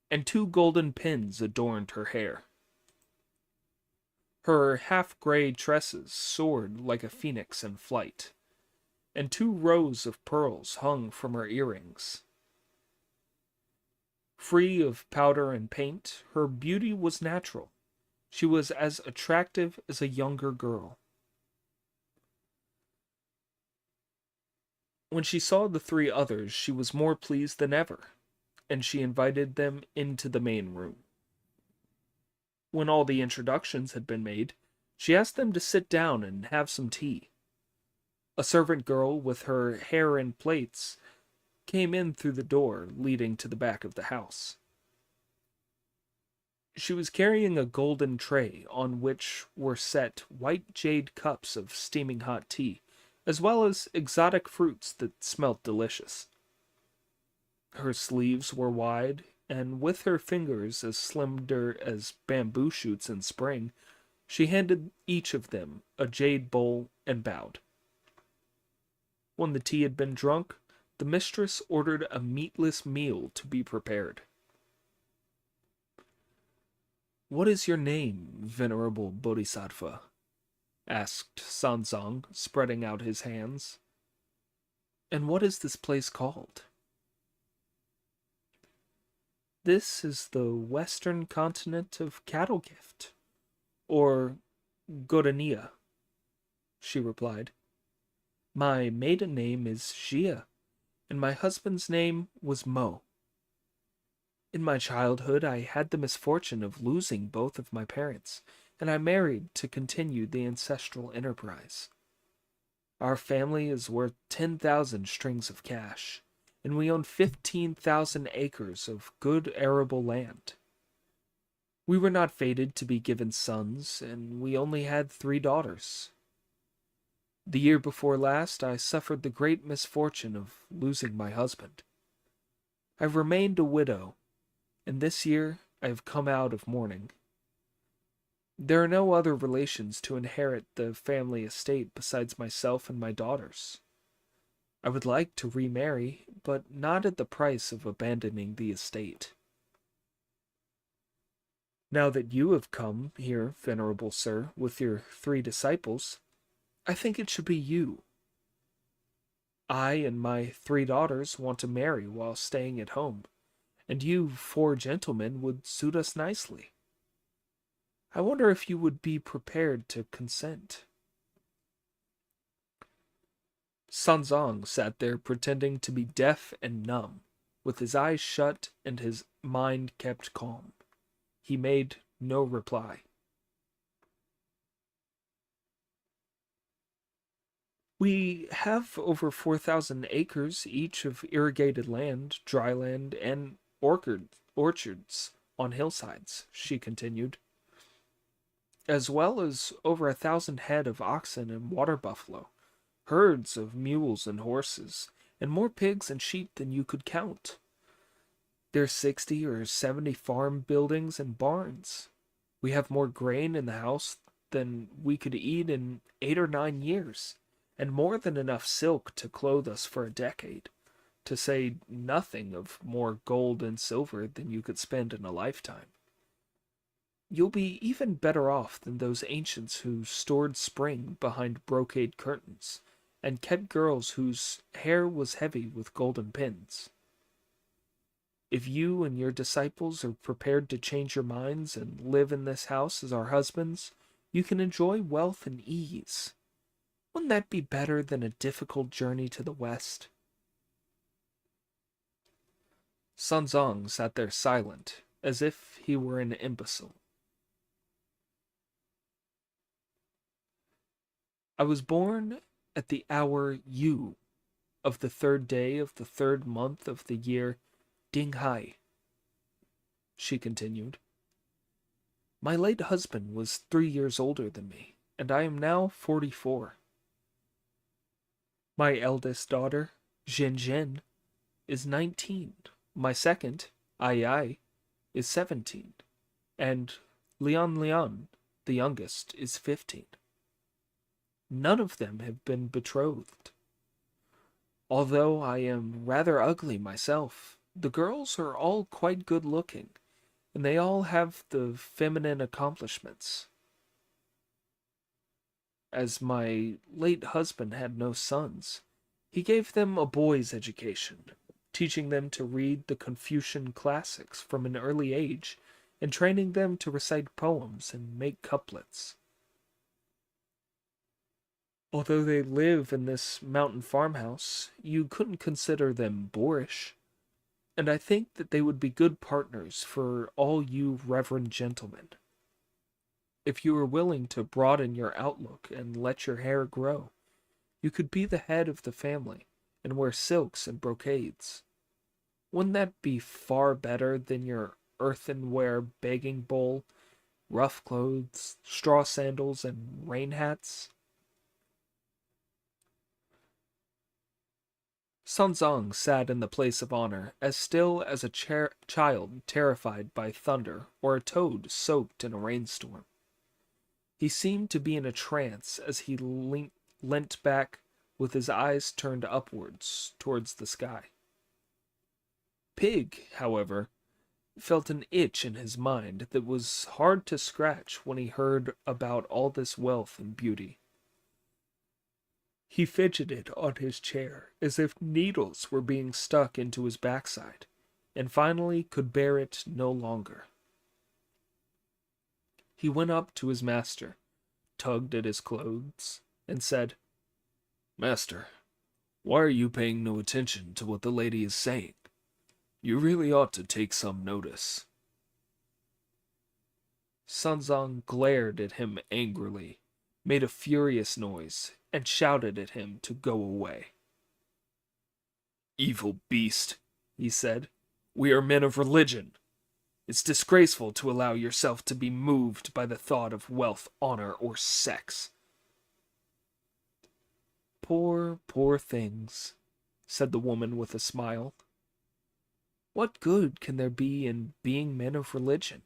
and 2 golden pins adorned her hair. Her half-gray tresses soared like a phoenix in flight, and 2 rows of pearls hung from her earrings. Free of powder and paint, her beauty was natural. She was as attractive as a younger girl. When she saw the 3 others, she was more pleased than ever, and she invited them into the main room. When all the introductions had been made, she asked them to sit down and have some tea. A servant girl with her hair in plaits came in through the door leading to the back of the house. She was carrying a golden tray on which were set white jade cups of steaming hot tea, as well as exotic fruits that smelt delicious. Her sleeves were wide, and with her fingers as slender as bamboo shoots in spring, she handed each of them a jade bowl and bowed. When the tea had been drunk, the mistress ordered a meatless meal to be prepared. "What is your name, venerable Bodhisattva?" asked Sanzong, spreading out his hands. "And what is this place called?" "This is the western continent of Cattlegift, or Godania," she replied. "My maiden name is Xia, and my husband's name was Mo. In my childhood, I had the misfortune of losing both of my parents, and I married to continue the ancestral enterprise. Our family is worth 10,000 strings of cash, and we own 15,000 acres of good arable land. We were not fated to be given sons, and we only had 3 daughters. The year before last, I suffered the great misfortune of losing my husband. I've remained a widow, and this year I have come out of mourning. There are no other relations to inherit the family estate besides myself and my daughters. I would like to remarry, but not at the price of abandoning the estate. Now that you have come here, venerable sir, with your 3 disciples, I think it should be you. I and my 3 daughters want to marry while staying at home, and you 4 gentlemen would suit us nicely. I wonder if you would be prepared to consent." Sanzong sat there pretending to be deaf and numb, with his eyes shut and his mind kept calm. He made no reply. "We have over 4,000 acres each of irrigated land, dry land, and orchards on hillsides," she continued, "as well as over 1,000 head of oxen and water buffalo, herds of mules and horses, and more pigs and sheep than you could count. There's 60 or 70 farm buildings and barns. We have more grain in the house than we could eat in 8 or 9 years, and more than enough silk to clothe us for a decade, to say nothing of more gold and silver than you could spend in a lifetime. You'll be even better off than those ancients who stored spring behind brocade curtains and kept girls whose hair was heavy with golden pins. If you and your disciples are prepared to change your minds and live in this house as our husbands, you can enjoy wealth and ease. Wouldn't that be better than a difficult journey to the west? Sun Zong sat there silent, as if he were an imbecile. I was born at the hour U of the 3rd day of the 3rd month of the year Ding Hai, she continued. My late husband was 3 years older than me, and I am now 44. My eldest daughter, Jin Jin, is 19. My second, Ai Ai, is 17. And Lian Lian, the youngest, is 15. None of them have been betrothed. Although I am rather ugly myself, the girls are all quite good looking, and they all have the feminine accomplishments. As my late husband had no sons, he gave them a boy's education, teaching them to read the Confucian classics from an early age and training them to recite poems and make couplets. Although they live in this mountain farmhouse, you couldn't consider them boorish, and I think that they would be good partners for all you reverend gentlemen. If you were willing to broaden your outlook and let your hair grow, you could be the head of the family and wear silks and brocades. Wouldn't that be far better than your earthenware begging bowl, rough clothes, straw sandals, and rain hats? Sun Zong sat in the place of honor, as still as a child terrified by thunder or a toad soaked in a rainstorm. He seemed to be in a trance as he leant back with his eyes turned upwards towards the sky. Pig, however, felt an itch in his mind that was hard to scratch when he heard about all this wealth and beauty. He fidgeted on his chair as if needles were being stuck into his backside, and finally could bear it no longer. He went up to his master, tugged at his clothes, and said, "Master, why are you paying no attention to what the lady is saying? You really ought to take some notice." Sun Zong glared at him angrily, made a furious noise, and shouted at him to go away. "Evil beast," he said, "we are men of religion. It's disgraceful to allow yourself to be moved by the thought of wealth, honor, or sex." "Poor, poor things," said the woman with a smile. "What good can there be in being men of religion?"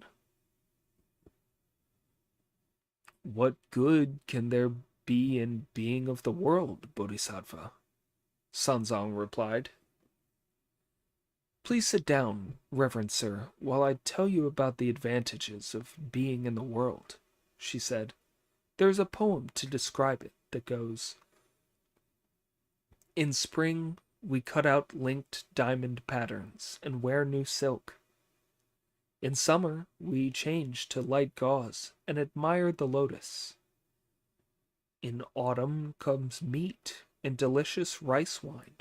"What good can there be in being of the world, Bodhisattva?" Sun Zong replied. "Please sit down, reverend sir, while I tell you about the advantages of being in the world," she said. "There is a poem to describe it that goes, In spring we cut out linked diamond patterns and wear new silk. In summer we change to light gauze and admire the lotus. In autumn comes meat and delicious rice wine.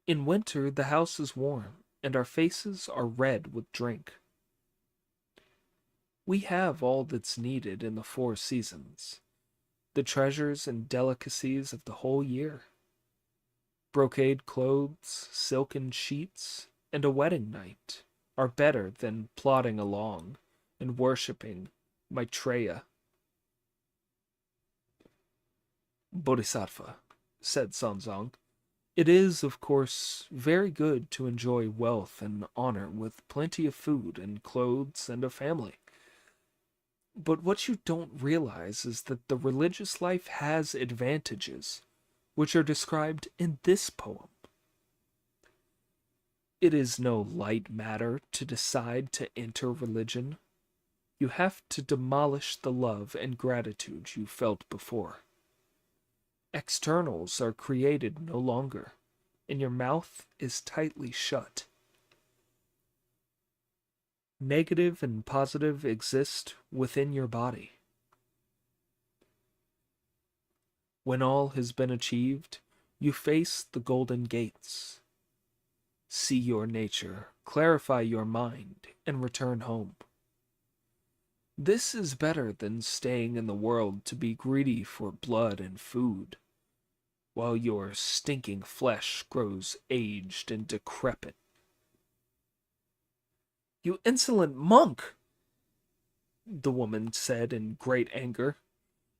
In winter the house is warm and our faces are red with drink. We have all that's needed in the 4 seasons, the treasures and delicacies of the whole year. Brocade clothes, silken sheets, and a wedding night are better than plodding along and worshipping Maitreya." "Bodhisattva," said Sun Zong, "it is, of course, very good to enjoy wealth and honor with plenty of food and clothes and a family. But what you don't realize is that the religious life has advantages, which are described in this poem. It is no light matter to decide to enter religion. You have to demolish the love and gratitude you felt before. externals are created no longer, and your mouth is tightly shut. Negative and positive exist within your body. When all has been achieved, you face the golden gates. See your nature, clarify your mind, and return home. This is better than staying in the world to be greedy for blood and food, while your stinking flesh grows aged and decrepit. "You insolent monk!" the woman said in great anger.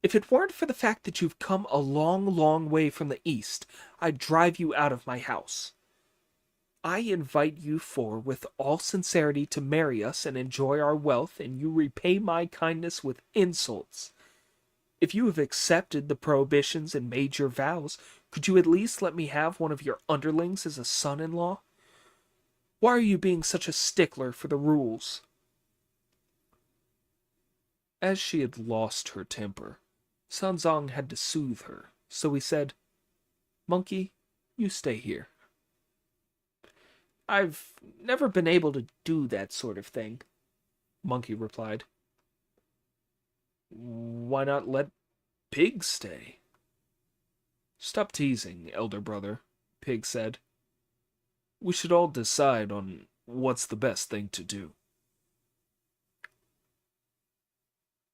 "If it weren't for the fact that you've come a long, long way from the east, I'd drive you out of my house. I invite you with all sincerity to marry us and enjoy our wealth, and you repay my kindness with insults. If you have accepted the prohibitions and made your vows, could you at least let me have one of your underlings as a son-in-law? Why are you being such a stickler for the rules?" As she had lost her temper, Sanzong had to soothe her, so he said, "Monkey, you stay here." "I've never been able to do that sort of thing," Monkey replied. "Why not let Pig stay?" "Stop teasing, elder brother," Pig said. "We should all decide on what's the best thing to do."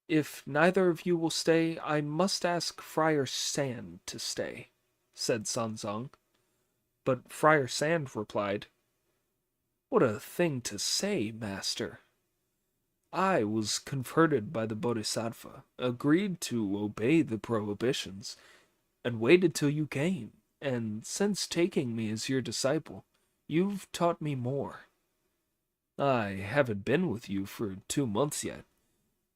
"If neither of you will stay, I must ask Friar Sand to stay," said Sanzong. But Friar Sand replied, "What a thing to say, master. I was converted by the Bodhisattva, agreed to obey the prohibitions, and waited till you came, and since taking me as your disciple, you've taught me more. I haven't been with you for 2 months yet,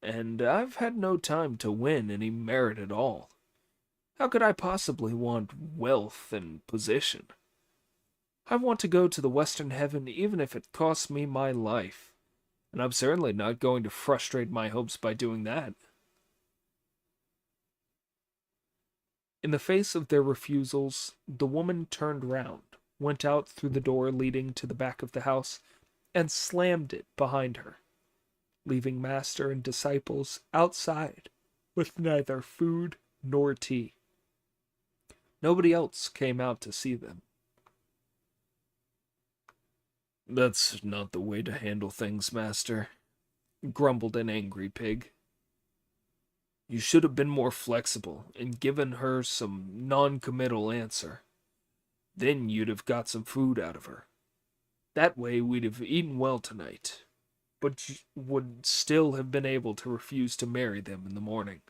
and I've had no time to win any merit at all. How could I possibly want wealth and position? I want to go to the Western Heaven even if it costs me my life, and I'm certainly not going to frustrate my hopes by doing that." In the face of their refusals, the woman turned round, went out through the door leading to the back of the house, and slammed it behind her, leaving master and disciples outside with neither food nor tea. Nobody else came out to see them. "That's not the way to handle things, master," grumbled an angry Pig. "You should have been more flexible and given her some non-committal answer. Then you'd have got some food out of her. That way we'd have eaten well tonight, but you would still have been able to refuse to marry them in the morning.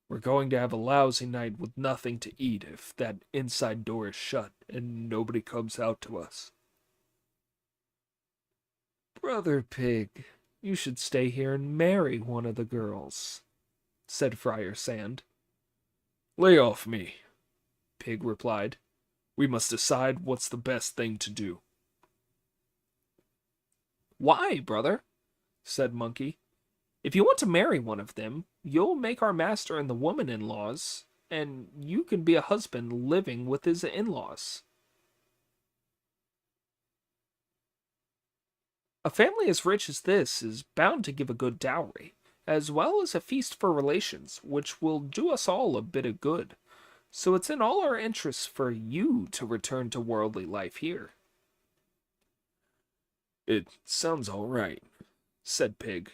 We're going to have a lousy night with nothing to eat if that inside door is shut and nobody comes out to us." "Brother Pig, you should stay here and marry one of the girls," said Friar Sand. "Lay off me," Pig replied. "We must decide what's the best thing to do." "Why, brother?" said Monkey. "If you want to marry one of them, you'll make our master and the woman in-laws, and you can be a husband living with his in-laws." "A family as rich as this is bound to give a good dowry, as well as a feast for relations, which will do us all a bit of good. So it's in all our interests for you to return to worldly life here." "It sounds all right," said Pig,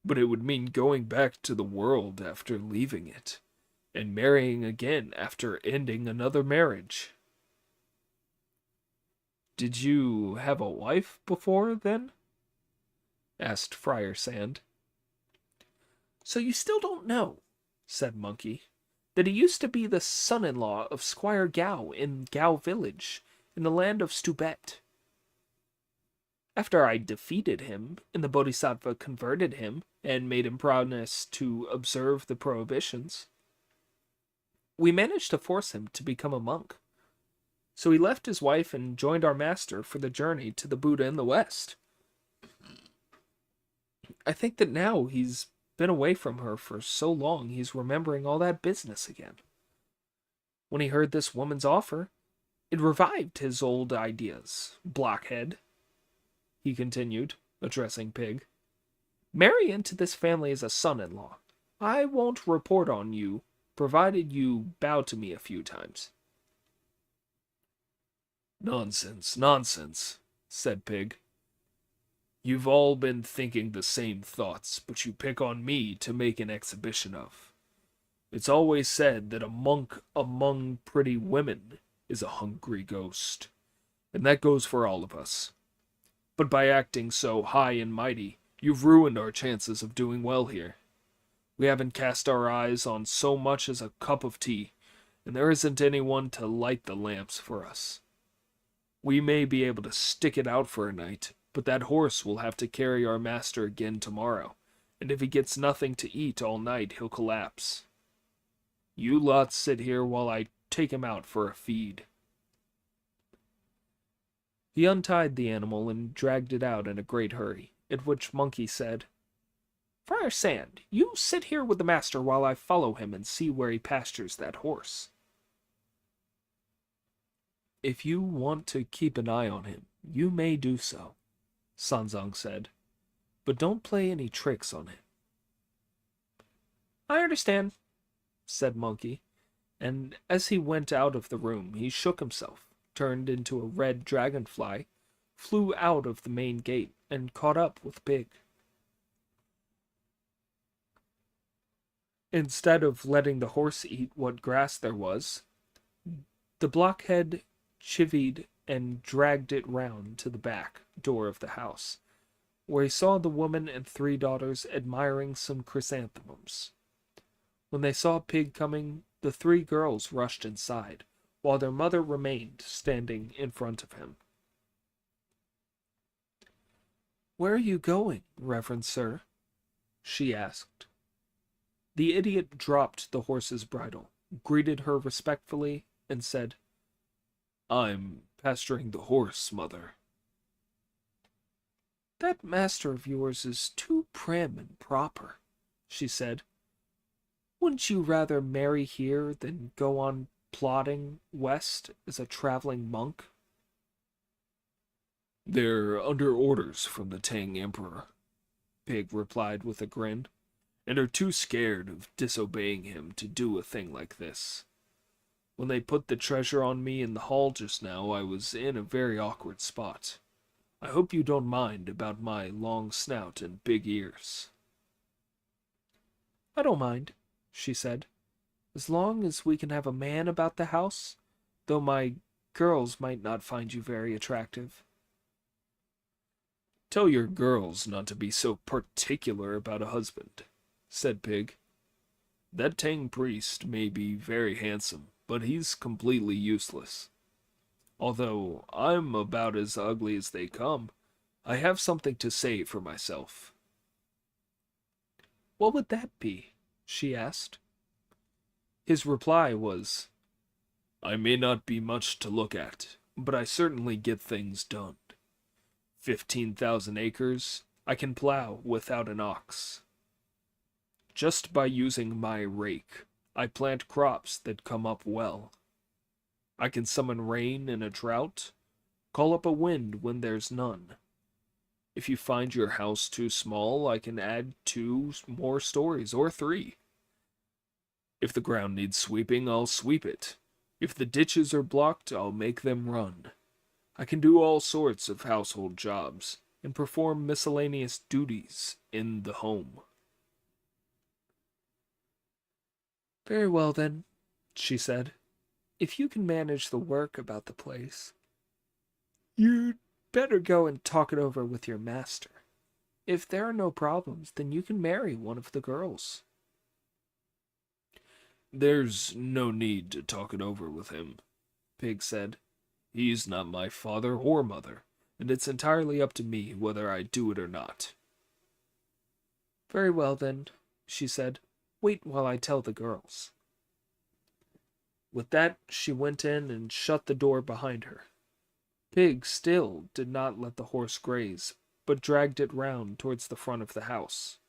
"but it would mean going back to the world after leaving it, and marrying again after ending another marriage." "Did you have a wife before, then?" asked Friar Sand. "So you still don't know," said Monkey, "that he used to be the son-in-law of Squire Gao in Gao village, in the land of Stubet. After I defeated him, and the Bodhisattva converted him, and made him promise to observe the prohibitions, we managed to force him to become a monk. So he left his wife and joined our master for the journey to the Buddha in the West. I think that now he's been away from her for so long he's remembering all that business again." When he heard this woman's offer, it revived his old ideas. Blockhead, he continued, addressing Pig. Marry into this family as a son-in-law. I won't report on you, provided you bow to me a few times. Nonsense, nonsense, said Pig. You've all been thinking the same thoughts, but you pick on me to make an exhibition of. It's always said that a monk among pretty women is a hungry ghost, and that goes for all of us. But by acting so high and mighty, you've ruined our chances of doing well here. We haven't cast our eyes on so much as a cup of tea, and there isn't anyone to light the lamps for us. We may be able to stick it out for a night, but that horse will have to carry our master again tomorrow, and if he gets nothing to eat all night, he'll collapse. You lots sit here while I take him out for a feed. He untied the animal and dragged it out in a great hurry, at which Monkey said, Friar Sand, you sit here with the master while I follow him and see where he pastures that horse. If you want to keep an eye on him, you may do so, Sanzang said, but don't play any tricks on him. I understand, said Monkey, and as he went out of the room, he shook himself, turned into a red dragonfly, flew out of the main gate, and caught up with Pig. Instead of letting the horse eat what grass there was, the blockhead chivied and dragged it round to the back door of the house, where he saw the woman and 3 daughters admiring some chrysanthemums. When they saw Pig coming, the 3 girls rushed inside, while their mother remained standing in front of him. Where are you going, Reverend Sir? She asked. The idiot dropped the horse's bridle, greeted her respectfully, and said, I'm pasturing the horse, Mother. That master of yours is too prim and proper, she said. Wouldn't you rather marry here than go on plodding west as a traveling monk? They're under orders from the Tang Emperor, Pig replied with a grin, and are too scared of disobeying him to do a thing like this. When they put the treasure on me in the hall just now, I was in a very awkward spot. I hope you don't mind about my long snout and big ears. I don't mind, she said, as long as we can have a man about the house, though my girls might not find you very attractive. Tell your girls not to be so particular about a husband, said Pig. That Tang priest may be very handsome, but he's completely useless. Although I'm about as ugly as they come, I have something to say for myself. What would that be? She asked. His reply was, I may not be much to look at, but I certainly get things done. 15,000 acres, I can plow without an ox. Just by using my rake, I plant crops that come up well. I can summon rain in a drought, call up a wind when there's none. If you find your house too small, I can add 2 more stories, or 3. If the ground needs sweeping, I'll sweep it. If the ditches are blocked, I'll make them run. I can do all sorts of household jobs, and perform miscellaneous duties in the home. Very well, then, she said. If you can manage the work about the place, you'd better go and talk it over with your master. If there are no problems, then you can marry one of the girls. There's no need to talk it over with him, Pig said. He's not my father or mother, and it's entirely up to me whether I do it or not. Very well, then, she said. Wait while I tell the girls. With that, she went in and shut the door behind her. Pig still did not let the horse graze, but dragged it round towards the front of the house.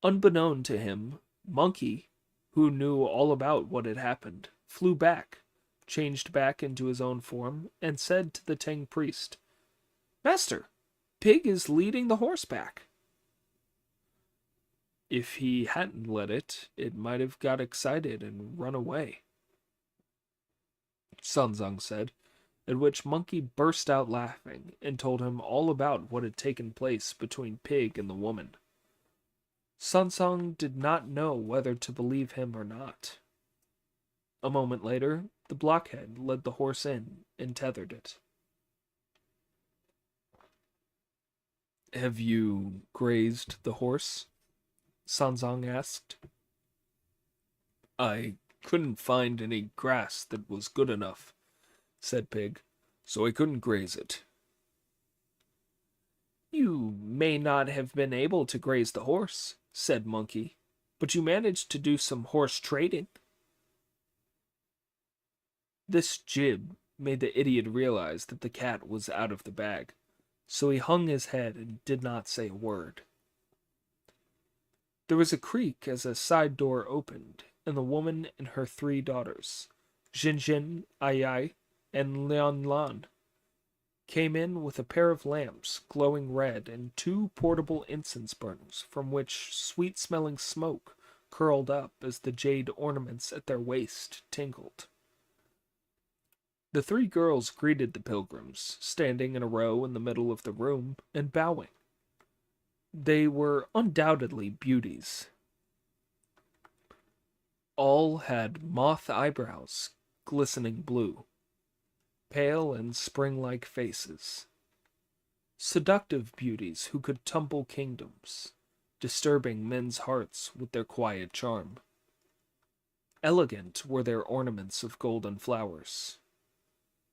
Unbeknown to him, Monkey, who knew all about what had happened, flew back, changed back into his own form, and said to the Tang priest, "Master, Pig is leading the horse back." If he hadn't let it, it might have got excited and run away, Sunzong said, at which Monkey burst out laughing and told him all about what had taken place between Pig and the woman. Sunzong did not know whether to believe him or not. A moment later, the blockhead led the horse in and tethered it. "Have you grazed the horse?" Sanzong asked. "I couldn't find any grass that was good enough," said Pig, "so I couldn't graze it." "You may not have been able to graze the horse," said Monkey, "but you managed to do some horse trading." This jib made the idiot realize that the cat was out of the bag, so he hung his head and did not say a word. There was a creak as a side door opened, and the woman and her 3 daughters, Jinjin, Ai, and Lian Lan, came in with a pair of lamps glowing red and 2 portable incense burners from which sweet-smelling smoke curled up as the jade ornaments at their waist tinkled. The 3 girls greeted the pilgrims, standing in a row in the middle of the room and bowing. They were undoubtedly beauties. All had moth eyebrows, glistening blue, pale and spring-like faces. Seductive beauties who could tumble kingdoms, disturbing men's hearts with their quiet charm. Elegant were their ornaments of golden flowers.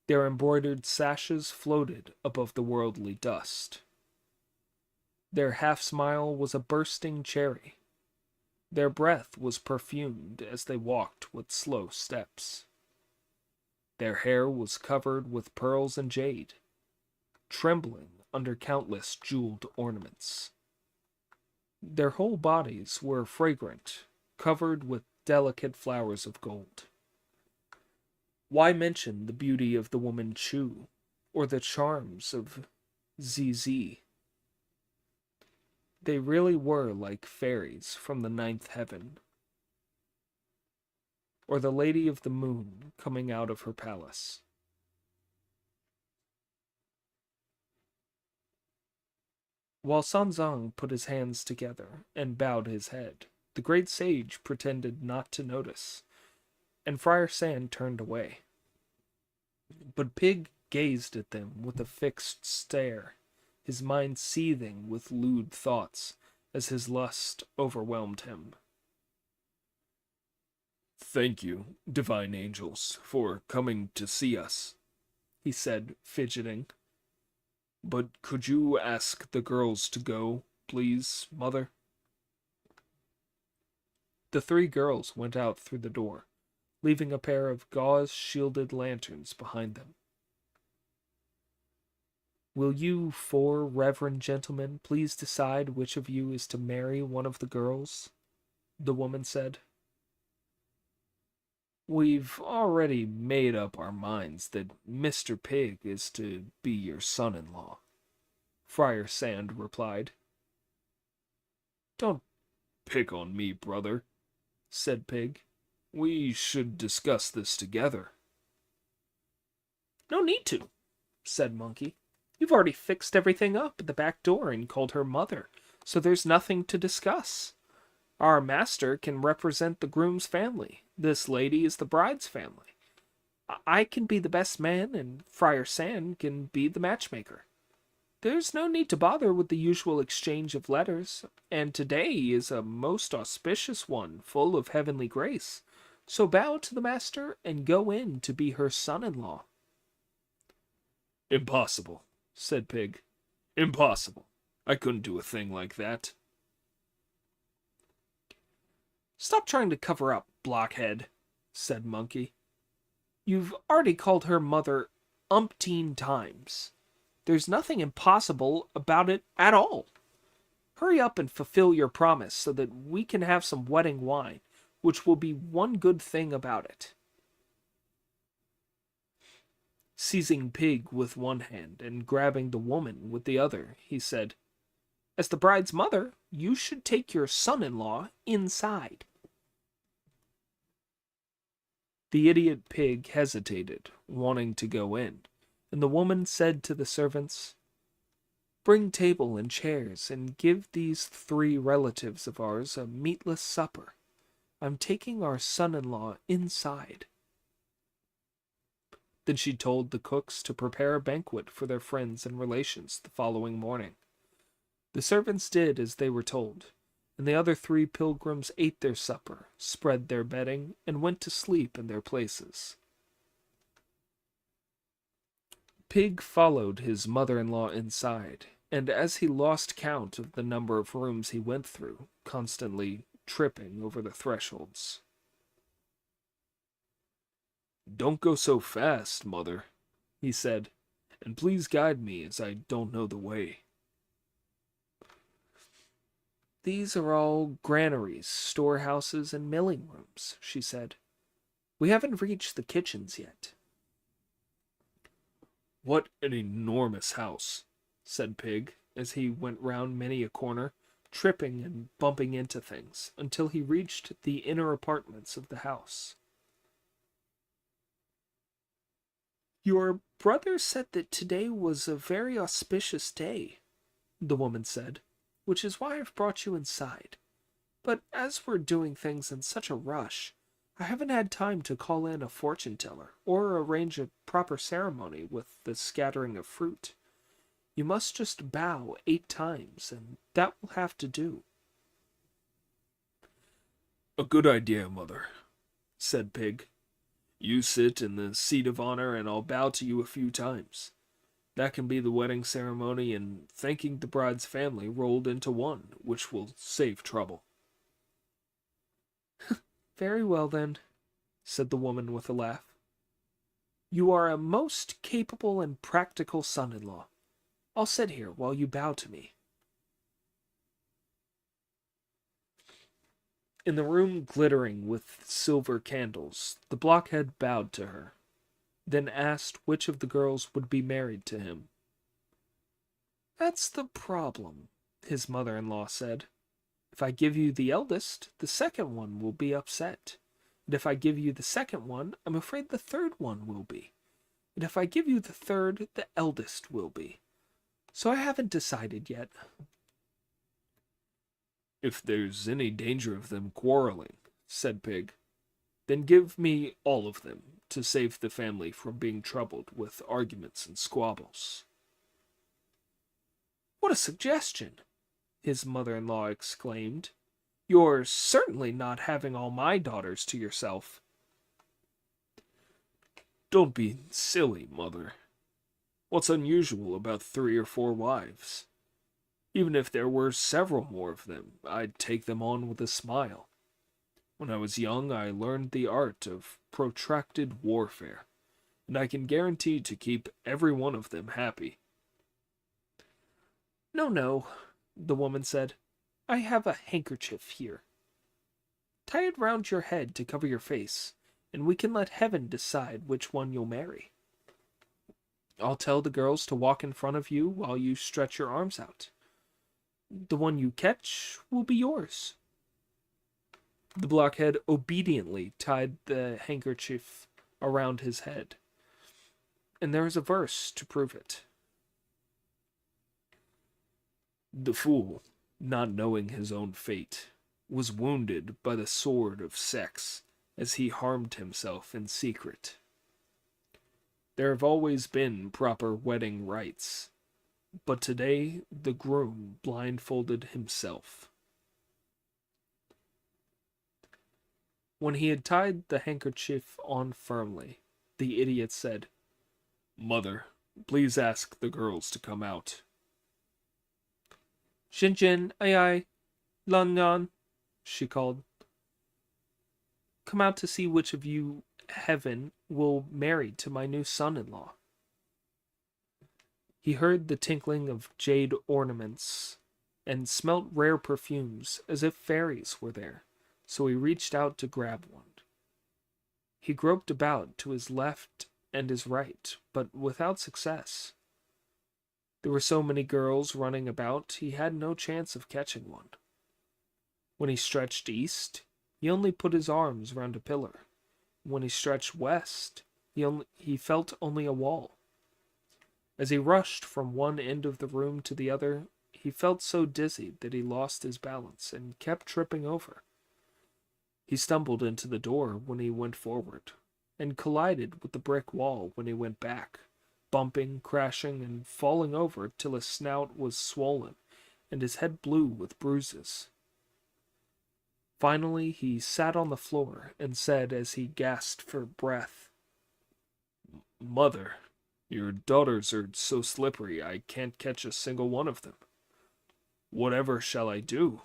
Their embroidered sashes floated above the worldly dust. Their half-smile was a bursting cherry. Their breath was perfumed as they walked with slow steps. Their hair was covered with pearls and jade, trembling under countless jeweled ornaments. Their whole bodies were fragrant, covered with delicate flowers of gold. Why mention the beauty of the woman Chu, or the charms of ZZ? They really were like fairies from the 9th heaven, or the Lady of the Moon coming out of her palace. While Sanzang put his hands together and bowed his head, the great sage pretended not to notice, and Friar Sand turned away. But Pig gazed at them with a fixed stare, his mind seething with lewd thoughts as his lust overwhelmed him. "Thank you, divine angels, for coming to see us," he said, fidgeting. "But could you ask the girls to go, please, Mother?" The 3 girls went out through the door, leaving a pair of gauze-shielded lanterns behind them. "Will you 4 reverend gentlemen please decide which of you is to marry one of the girls?" the woman said. "We've already made up our minds that Mr. Pig is to be your son-in-law," Friar Sand replied. "Don't pick on me, brother," said Pig. "We should discuss this together." "No need to," said Monkey. "You've already fixed everything up at the back door and called her mother, so there's nothing to discuss. Our master can represent the groom's family. This lady is the bride's family. I can be the best man, and Friar Sand can be the matchmaker. There's no need to bother with the usual exchange of letters, and today is a most auspicious one, full of heavenly grace. So bow to the master and go in to be her son-in-law." "Impossible," said Pig. "Impossible. I couldn't do a thing like that." "Stop trying to cover up, blockhead," said Monkey. "You've already called her mother umpteen times. There's nothing impossible about it at all. Hurry up and fulfill your promise so that we can have some wedding wine, which will be one good thing about it. Seizing Pig with one hand and grabbing the woman with the other, he said, "As the bride's mother, you should take your son-in-law inside." The idiot pig hesitated, wanting to go in, and the woman said to the servants, "Bring table and chairs, and give these 3 relatives of ours a meatless supper. I'm taking our son-in-law inside." Then she told the cooks to prepare a banquet for their friends and relations the following morning. The servants did as they were told, and the other 3 pilgrims ate their supper, spread their bedding, and went to sleep in their places. Pig followed his mother-in-law inside, and as he lost count of the number of rooms he went through, constantly tripping over the thresholds. "Don't go so fast, mother," he said, "and please guide me as I don't know the way." "These are all granaries, storehouses, and milling rooms," she said. "We haven't reached the kitchens yet." "What an enormous house," said Pig, as he went round many a corner, tripping and bumping into things, until he reached the inner apartments of the house. "Your brother said that today was a very auspicious day," the woman said, "which is why I've brought you inside. But as we're doing things in such a rush, I haven't had time to call in a fortune teller or arrange a proper ceremony with the scattering of fruit. You must just bow 8 times, and that will have to do." "A good idea, mother," said Pig. "You sit in the seat of honor, and I'll bow to you a few times. That can be the wedding ceremony and thanking the bride's family rolled into one, which will save trouble." "Very well, then," said the woman with a laugh. "You are a most capable and practical son-in-law. I'll sit here while you bow to me." In the room glittering with silver candles, the blockhead bowed to her, then asked which of the girls would be married to him. "That's the problem," his mother-in-law said. "If I give you the eldest, the second one will be upset. And if I give you the second one, I'm afraid the third one will be. And if I give you the third, the eldest will be. So I haven't decided yet." "If there's any danger of them quarreling," said Pig, "then give me all of them to save the family from being troubled with arguments and squabbles." "What a suggestion!" his mother-in-law exclaimed. "You're certainly not having all my daughters to yourself." "Don't be silly, mother. What's unusual about 3 or 4 wives? Even if there were several more of them, I'd take them on with a smile. When I was young, I learned the art of protracted warfare, and I can guarantee to keep every one of them happy." "No, no," the woman said. "I have a handkerchief here. Tie it round your head to cover your face, and we can let heaven decide which one you'll marry. I'll tell the girls to walk in front of you while you stretch your arms out. The one you catch will be yours." The blockhead obediently tied the handkerchief around his head, and there is a verse to prove it. "The fool, not knowing his own fate, was wounded by the sword of sex as he harmed himself in secret." There have always been proper wedding rites, but today the groom blindfolded himself. When he had tied the handkerchief on firmly, the idiot said, "Mother, please ask the girls to come out." "Shin, ai ai, Lan Lan," she called. "Come out to see which of you heaven will marry to my new son-in-law." He heard the tinkling of jade ornaments and smelt rare perfumes as if fairies were there, so he reached out to grab one. He groped about to his left and his right, but without success. There were so many girls running about, he had no chance of catching one. When he stretched east, he only put his arms round a pillar. When he stretched west, he felt only a wall. As he rushed from one end of the room to the other, he felt so dizzy that he lost his balance and kept tripping over. He stumbled into the door when he went forward, and collided with the brick wall when he went back, bumping, crashing, and falling over till his snout was swollen and his head blue with bruises. Finally, he sat on the floor and said as he gasped for breath, "Mother, your daughters are so slippery I can't catch a single one of them. Whatever shall I do?"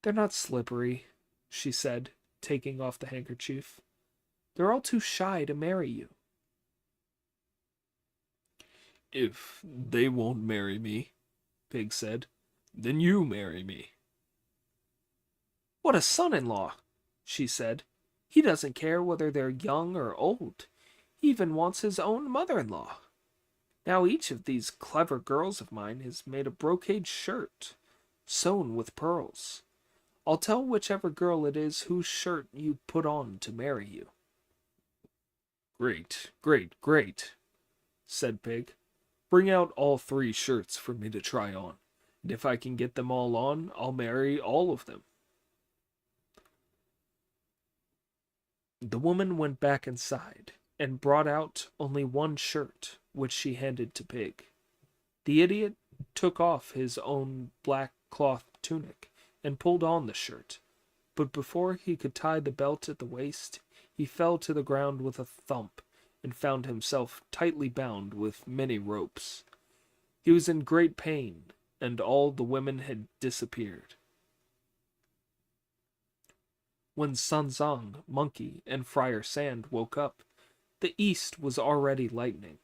"They're not slippery," she said, taking off the handkerchief. "They're all too shy to marry you." "If they won't marry me," Pig said, "then you marry me." "What a son-in-law," she said. "He doesn't care whether they're young or old. He even wants his own mother-in-law. Now each of these clever girls of mine has made a brocade shirt, sewn with pearls. I'll tell whichever girl it is whose shirt you put on to marry you." "Great, great, great," said Pig. "Bring out all 3 shirts for me to try on, and if I can get them all on, I'll marry all of them." The woman went back inside and brought out only one shirt, which she handed to Pig. The idiot took off his own black cloth tunic and pulled on the shirt, but before he could tie the belt at the waist, he fell to the ground with a thump and found himself tightly bound with many ropes. He was in great pain, and all the women had disappeared. When Sun Zong, Monkey, and Friar Sand woke up, the east was already lightening,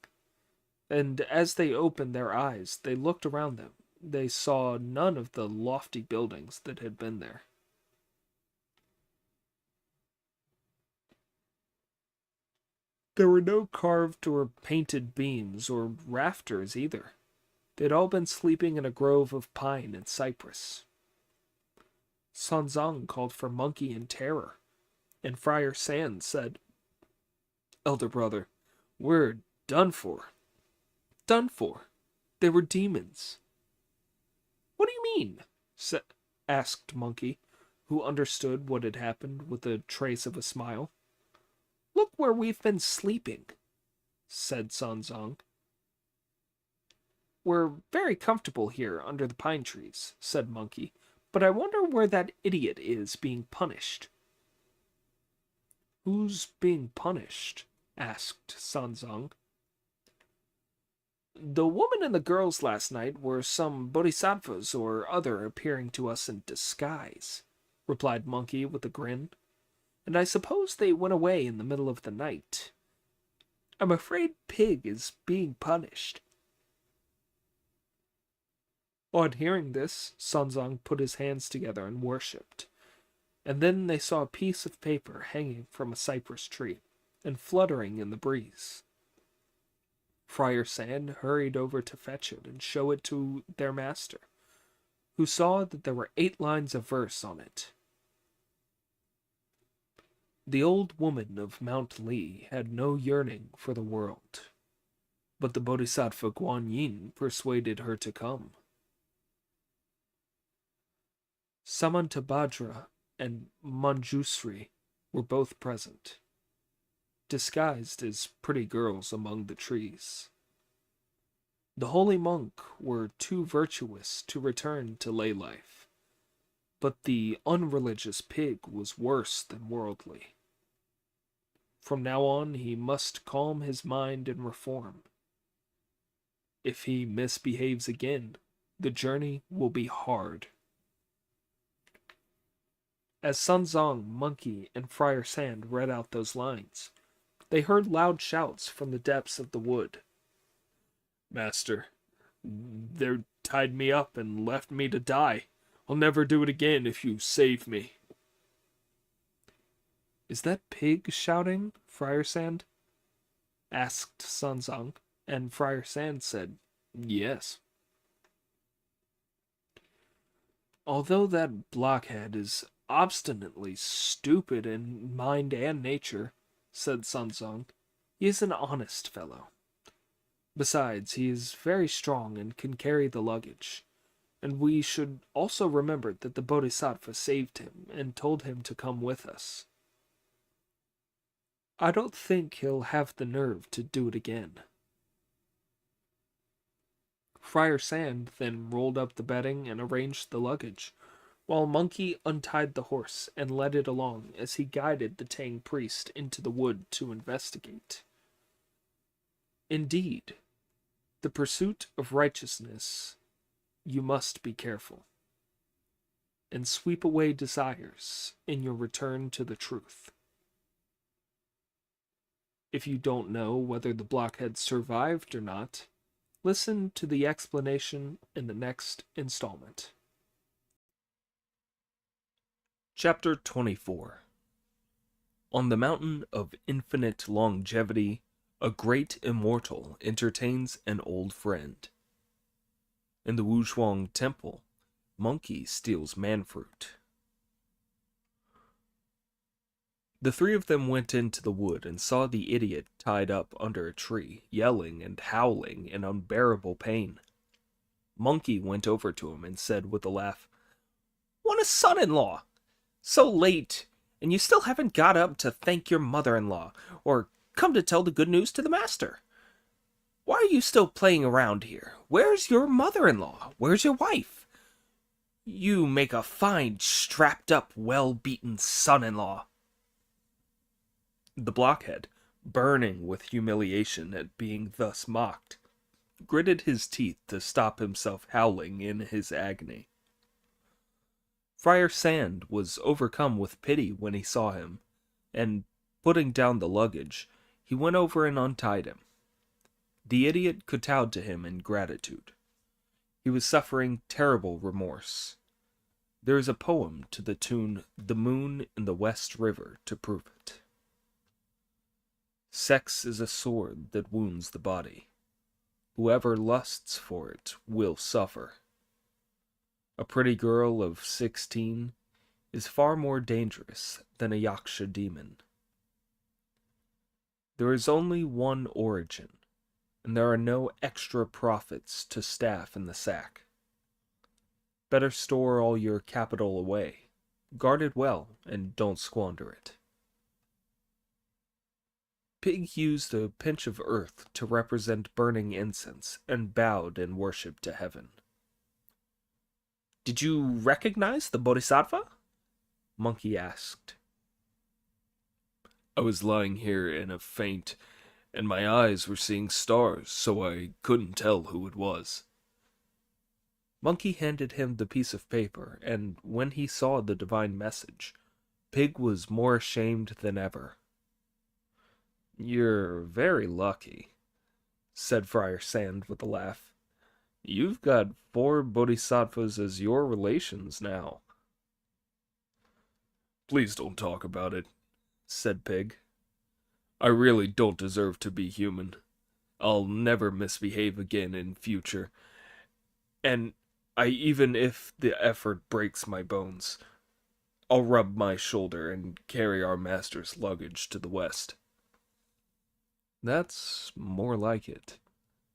and as they opened their eyes, they looked around them. They saw none of the lofty buildings that had been there. There were no carved or painted beams or rafters either. They'd all been sleeping in a grove of pine and cypress. Sun Zong called for Monkey in terror, and Friar Sand said, "Elder brother, we're done for." "Done for? They were demons." "What do you mean?" asked Monkey, who understood what had happened with a trace of a smile. "Look where we've been sleeping," said Sun Zong. "We're very comfortable here under the pine trees," said Monkey, "but I wonder where that idiot is being punished." "Who's being punished?" asked Sun Zong. "The woman and the girls last night were some bodhisattvas or other appearing to us in disguise," replied Monkey with a grin. "And I suppose they went away in the middle of the night. I'm afraid Pig is being punished." On hearing this, Sun Zong put his hands together and worshipped. And then they saw a piece of paper hanging from a cypress tree and fluttering in the breeze. Friar Sand hurried over to fetch it and show it to their master, who saw that there were 8 lines of verse on it. The old woman of Mount Li had no yearning for the world, but the Bodhisattva Guan Yin persuaded her to come. Samantabhadra and Manjusri were both present, disguised as pretty girls among the trees. The holy monk were too virtuous to return to lay life, but the unreligious Pig was worse than worldly. From now on he must calm his mind and reform. If he misbehaves again, the journey will be hard. As Sun Zong, Monkey, and Friar Sand read out those lines, they heard loud shouts from the depths of the wood. "Master, they tied me up and left me to die. I'll never do it again if you save me. Is that Pig shouting, Friar Sand? Asked Sunzong, and Friar Sand said, yes. Although that blockhead is obstinately stupid in mind and nature, said Sunzong, he is an honest fellow. Besides, he is very strong and can carry the luggage. And we should also remember that the Bodhisattva saved him and told him to come with us. I don't think he'll have the nerve to do it again. Friar Sand then rolled up the bedding and arranged the luggage, while Monkey untied the horse and led it along as he guided the Tang priest into the wood to investigate. Indeed, the pursuit of righteousness, you must be careful, and sweep away desires in your return to the truth. If you don't know whether the blockhead survived or not, listen to the explanation in the next installment. Chapter 24. On the mountain of infinite longevity, a great immortal entertains an old friend. In the Wuzhuang Temple, Monkey steals manfruit. The three of them went into the wood and saw the idiot tied up under a tree, yelling and howling in unbearable pain. Monkey went over to him and said with a laugh, "What a son-in-law! So late, and you still haven't got up to thank your mother-in-law, or come to tell the good news to the master. Why are you still playing around here? Where's your mother-in-law? Where's your wife? You make a fine, strapped-up, well-beaten son-in-law." The blockhead, burning with humiliation at being thus mocked, gritted his teeth to stop himself howling in his agony. Friar Sand was overcome with pity when he saw him, and, putting down the luggage, he went over and untied him. The idiot kowtowed to him in gratitude. He was suffering terrible remorse. There is a poem to the tune "The Moon in the West River" to prove it. Sex is a sword that wounds the body. Whoever lusts for it will suffer. A pretty girl of 16 is far more dangerous than a yaksha demon. There is only one origin, and there are no extra profits to staff in the sack. Better store all your capital away, guard it well, and don't squander it. Pig used a pinch of earth to represent burning incense and bowed in worship to heaven. "Did you recognize the Bodhisattva?" Monkey asked. "I was lying here in a faint, and my eyes were seeing stars, so I couldn't tell who it was." Monkey handed him the piece of paper, and when he saw the divine message, Pig was more ashamed than ever. "You're very lucky," said Friar Sand with a laugh. "You've got 4 bodhisattvas as your relations now." "Please don't talk about it," said Pig. "I really don't deserve to be human. I'll never misbehave again in future. And even if the effort breaks my bones, I'll rub my shoulder and carry our master's luggage to the west." "That's more like it,"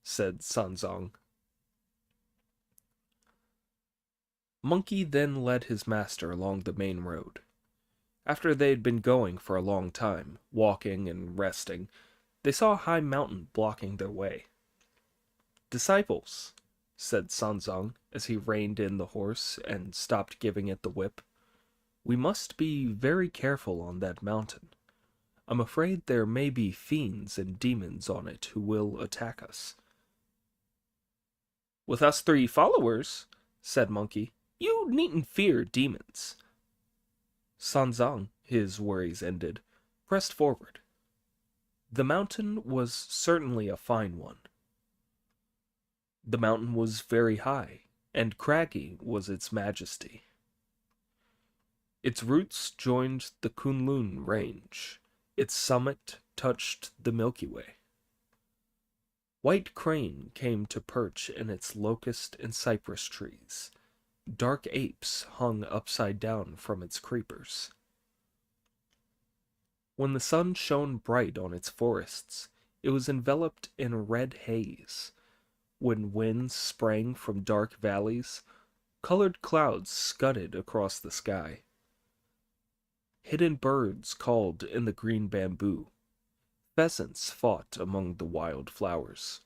said Sanzong. Monkey then led his master along the main road. After they had been going for a long time, walking and resting, they saw a high mountain blocking their way. "Disciples," said Sanzong as he reined in the horse and stopped giving it the whip, "we must be very careful on that mountain. I'm afraid there may be fiends and demons on it who will attack us." "With us 3 followers," said Monkey, "you needn't fear demons." Sanzang, his worries ended, pressed forward. The mountain was certainly a fine one. The mountain was very high, and craggy was its majesty. Its roots joined the Kunlun Range. Its summit touched the Milky Way. White crane came to perch in its locust and cypress trees. Dark apes hung upside down from its creepers. When the sun shone bright on its forests, it was enveloped in a red haze. When winds sprang from dark valleys, colored clouds scudded across the sky. Hidden birds called in the green bamboo. Pheasants fought among the wild flowers.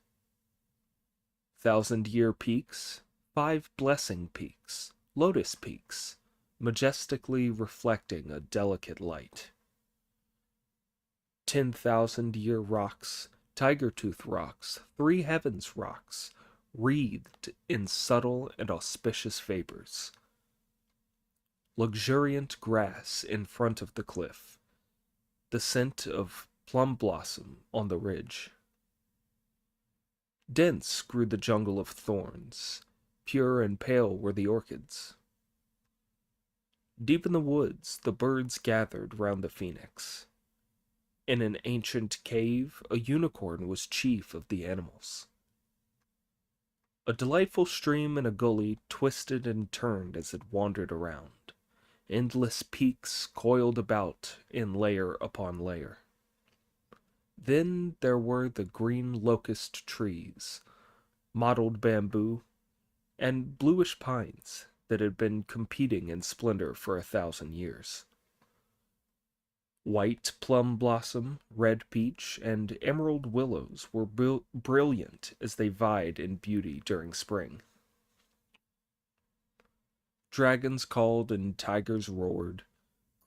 1,000-year peaks, 5 blessing peaks, lotus peaks, majestically reflecting a delicate light. 10,000-year rocks, tiger-tooth rocks, 3 heavens rocks, wreathed in subtle and auspicious vapors. Luxuriant grass in front of the cliff, the scent of plum blossom on the ridge. Dense grew the jungle of thorns, pure and pale were the orchids. Deep in the woods, the birds gathered round the phoenix. In an ancient cave, a unicorn was chief of the animals. A delightful stream in a gully twisted and turned as it wandered around. Endless peaks coiled about in layer upon layer. Then there were the green locust trees, mottled bamboo, and bluish pines that had been competing in splendor for 1,000 years. White plum blossom, red peach, and emerald willows were brilliant as they vied in beauty during spring. Dragons called and tigers roared,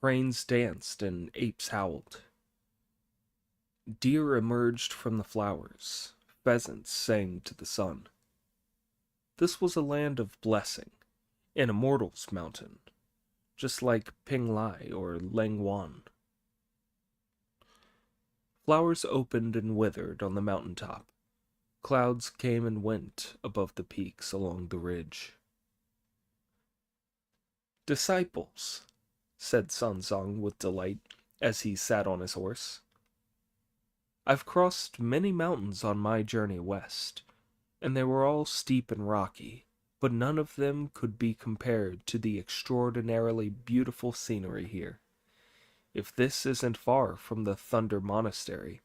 cranes danced and apes howled. Deer emerged from the flowers, pheasants sang to the sun. This was a land of blessing, an immortal's mountain, just like Pinglai or Langwan. Flowers opened and withered on the mountaintop. Clouds came and went above the peaks along the ridge. Disciples, said Sanzong with delight as he sat on his horse. I've crossed many mountains on my journey west, and they were all steep and rocky, but none of them could be compared to the extraordinarily beautiful scenery here. If this isn't far from the Thunder Monastery,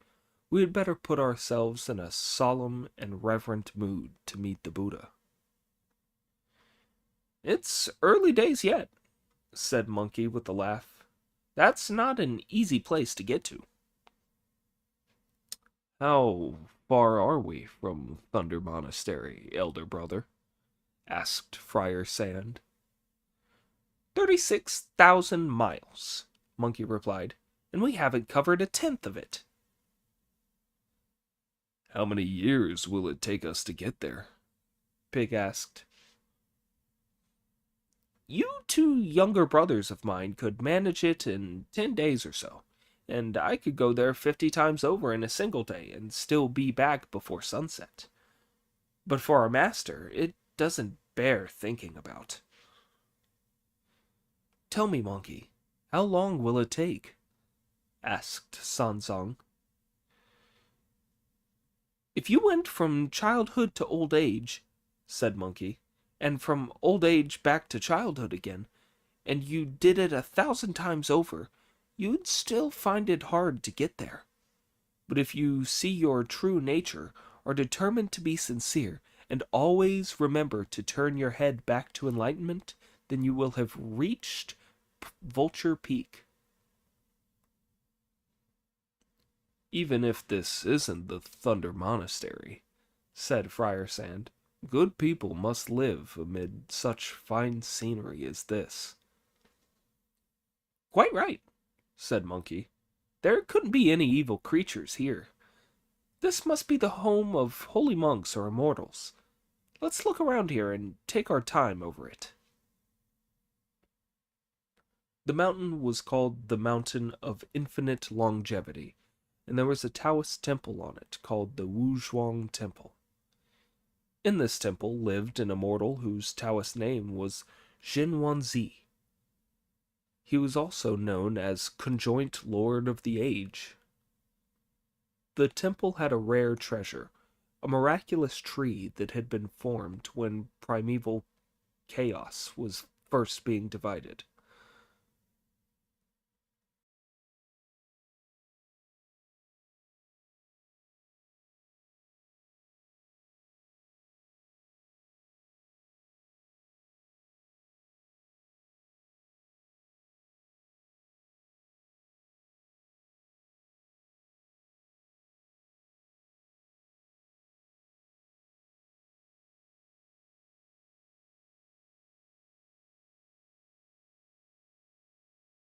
we had better put ourselves in a solemn and reverent mood to meet the Buddha. It's early days yet, said Monkey with a laugh. That's not an easy place to get to. How far are we from Thunder Monastery, elder brother? Asked Friar Sand. 36,000 miles, Monkey replied, and we haven't covered 1/10 of it. How many years will it take us to get there? Pig asked. You 2 younger brothers of mine could manage it in 10 days or so, and I could go there 50 times over in a single day and still be back before sunset. But for our master, it doesn't bear thinking about. Tell me, Monkey, how long will it take? Asked Sanzong. If you went from childhood to old age, said Monkey, and from old age back to childhood again, and you did it 1,000 times over, you'd still find it hard to get there. But if you see your true nature, are determined to be sincere, and always remember to turn your head back to enlightenment, then you will have reached Vulture Peak. Even if this isn't the Thunder Monastery, said Friar Sand, good people must live amid such fine scenery as this. Quite right, said Monkey. There couldn't be any evil creatures here. This must be the home of holy monks or immortals. Let's look around here and take our time over it. The mountain was called the Mountain of Infinite Longevity, and there was a Taoist temple on it called the Wuzhuang Temple. In this temple lived an immortal whose Taoist name was Jin Wanzi. He was also known as Conjoint Lord of the Age. The temple had a rare treasure, a miraculous tree that had been formed when primeval chaos was first being divided.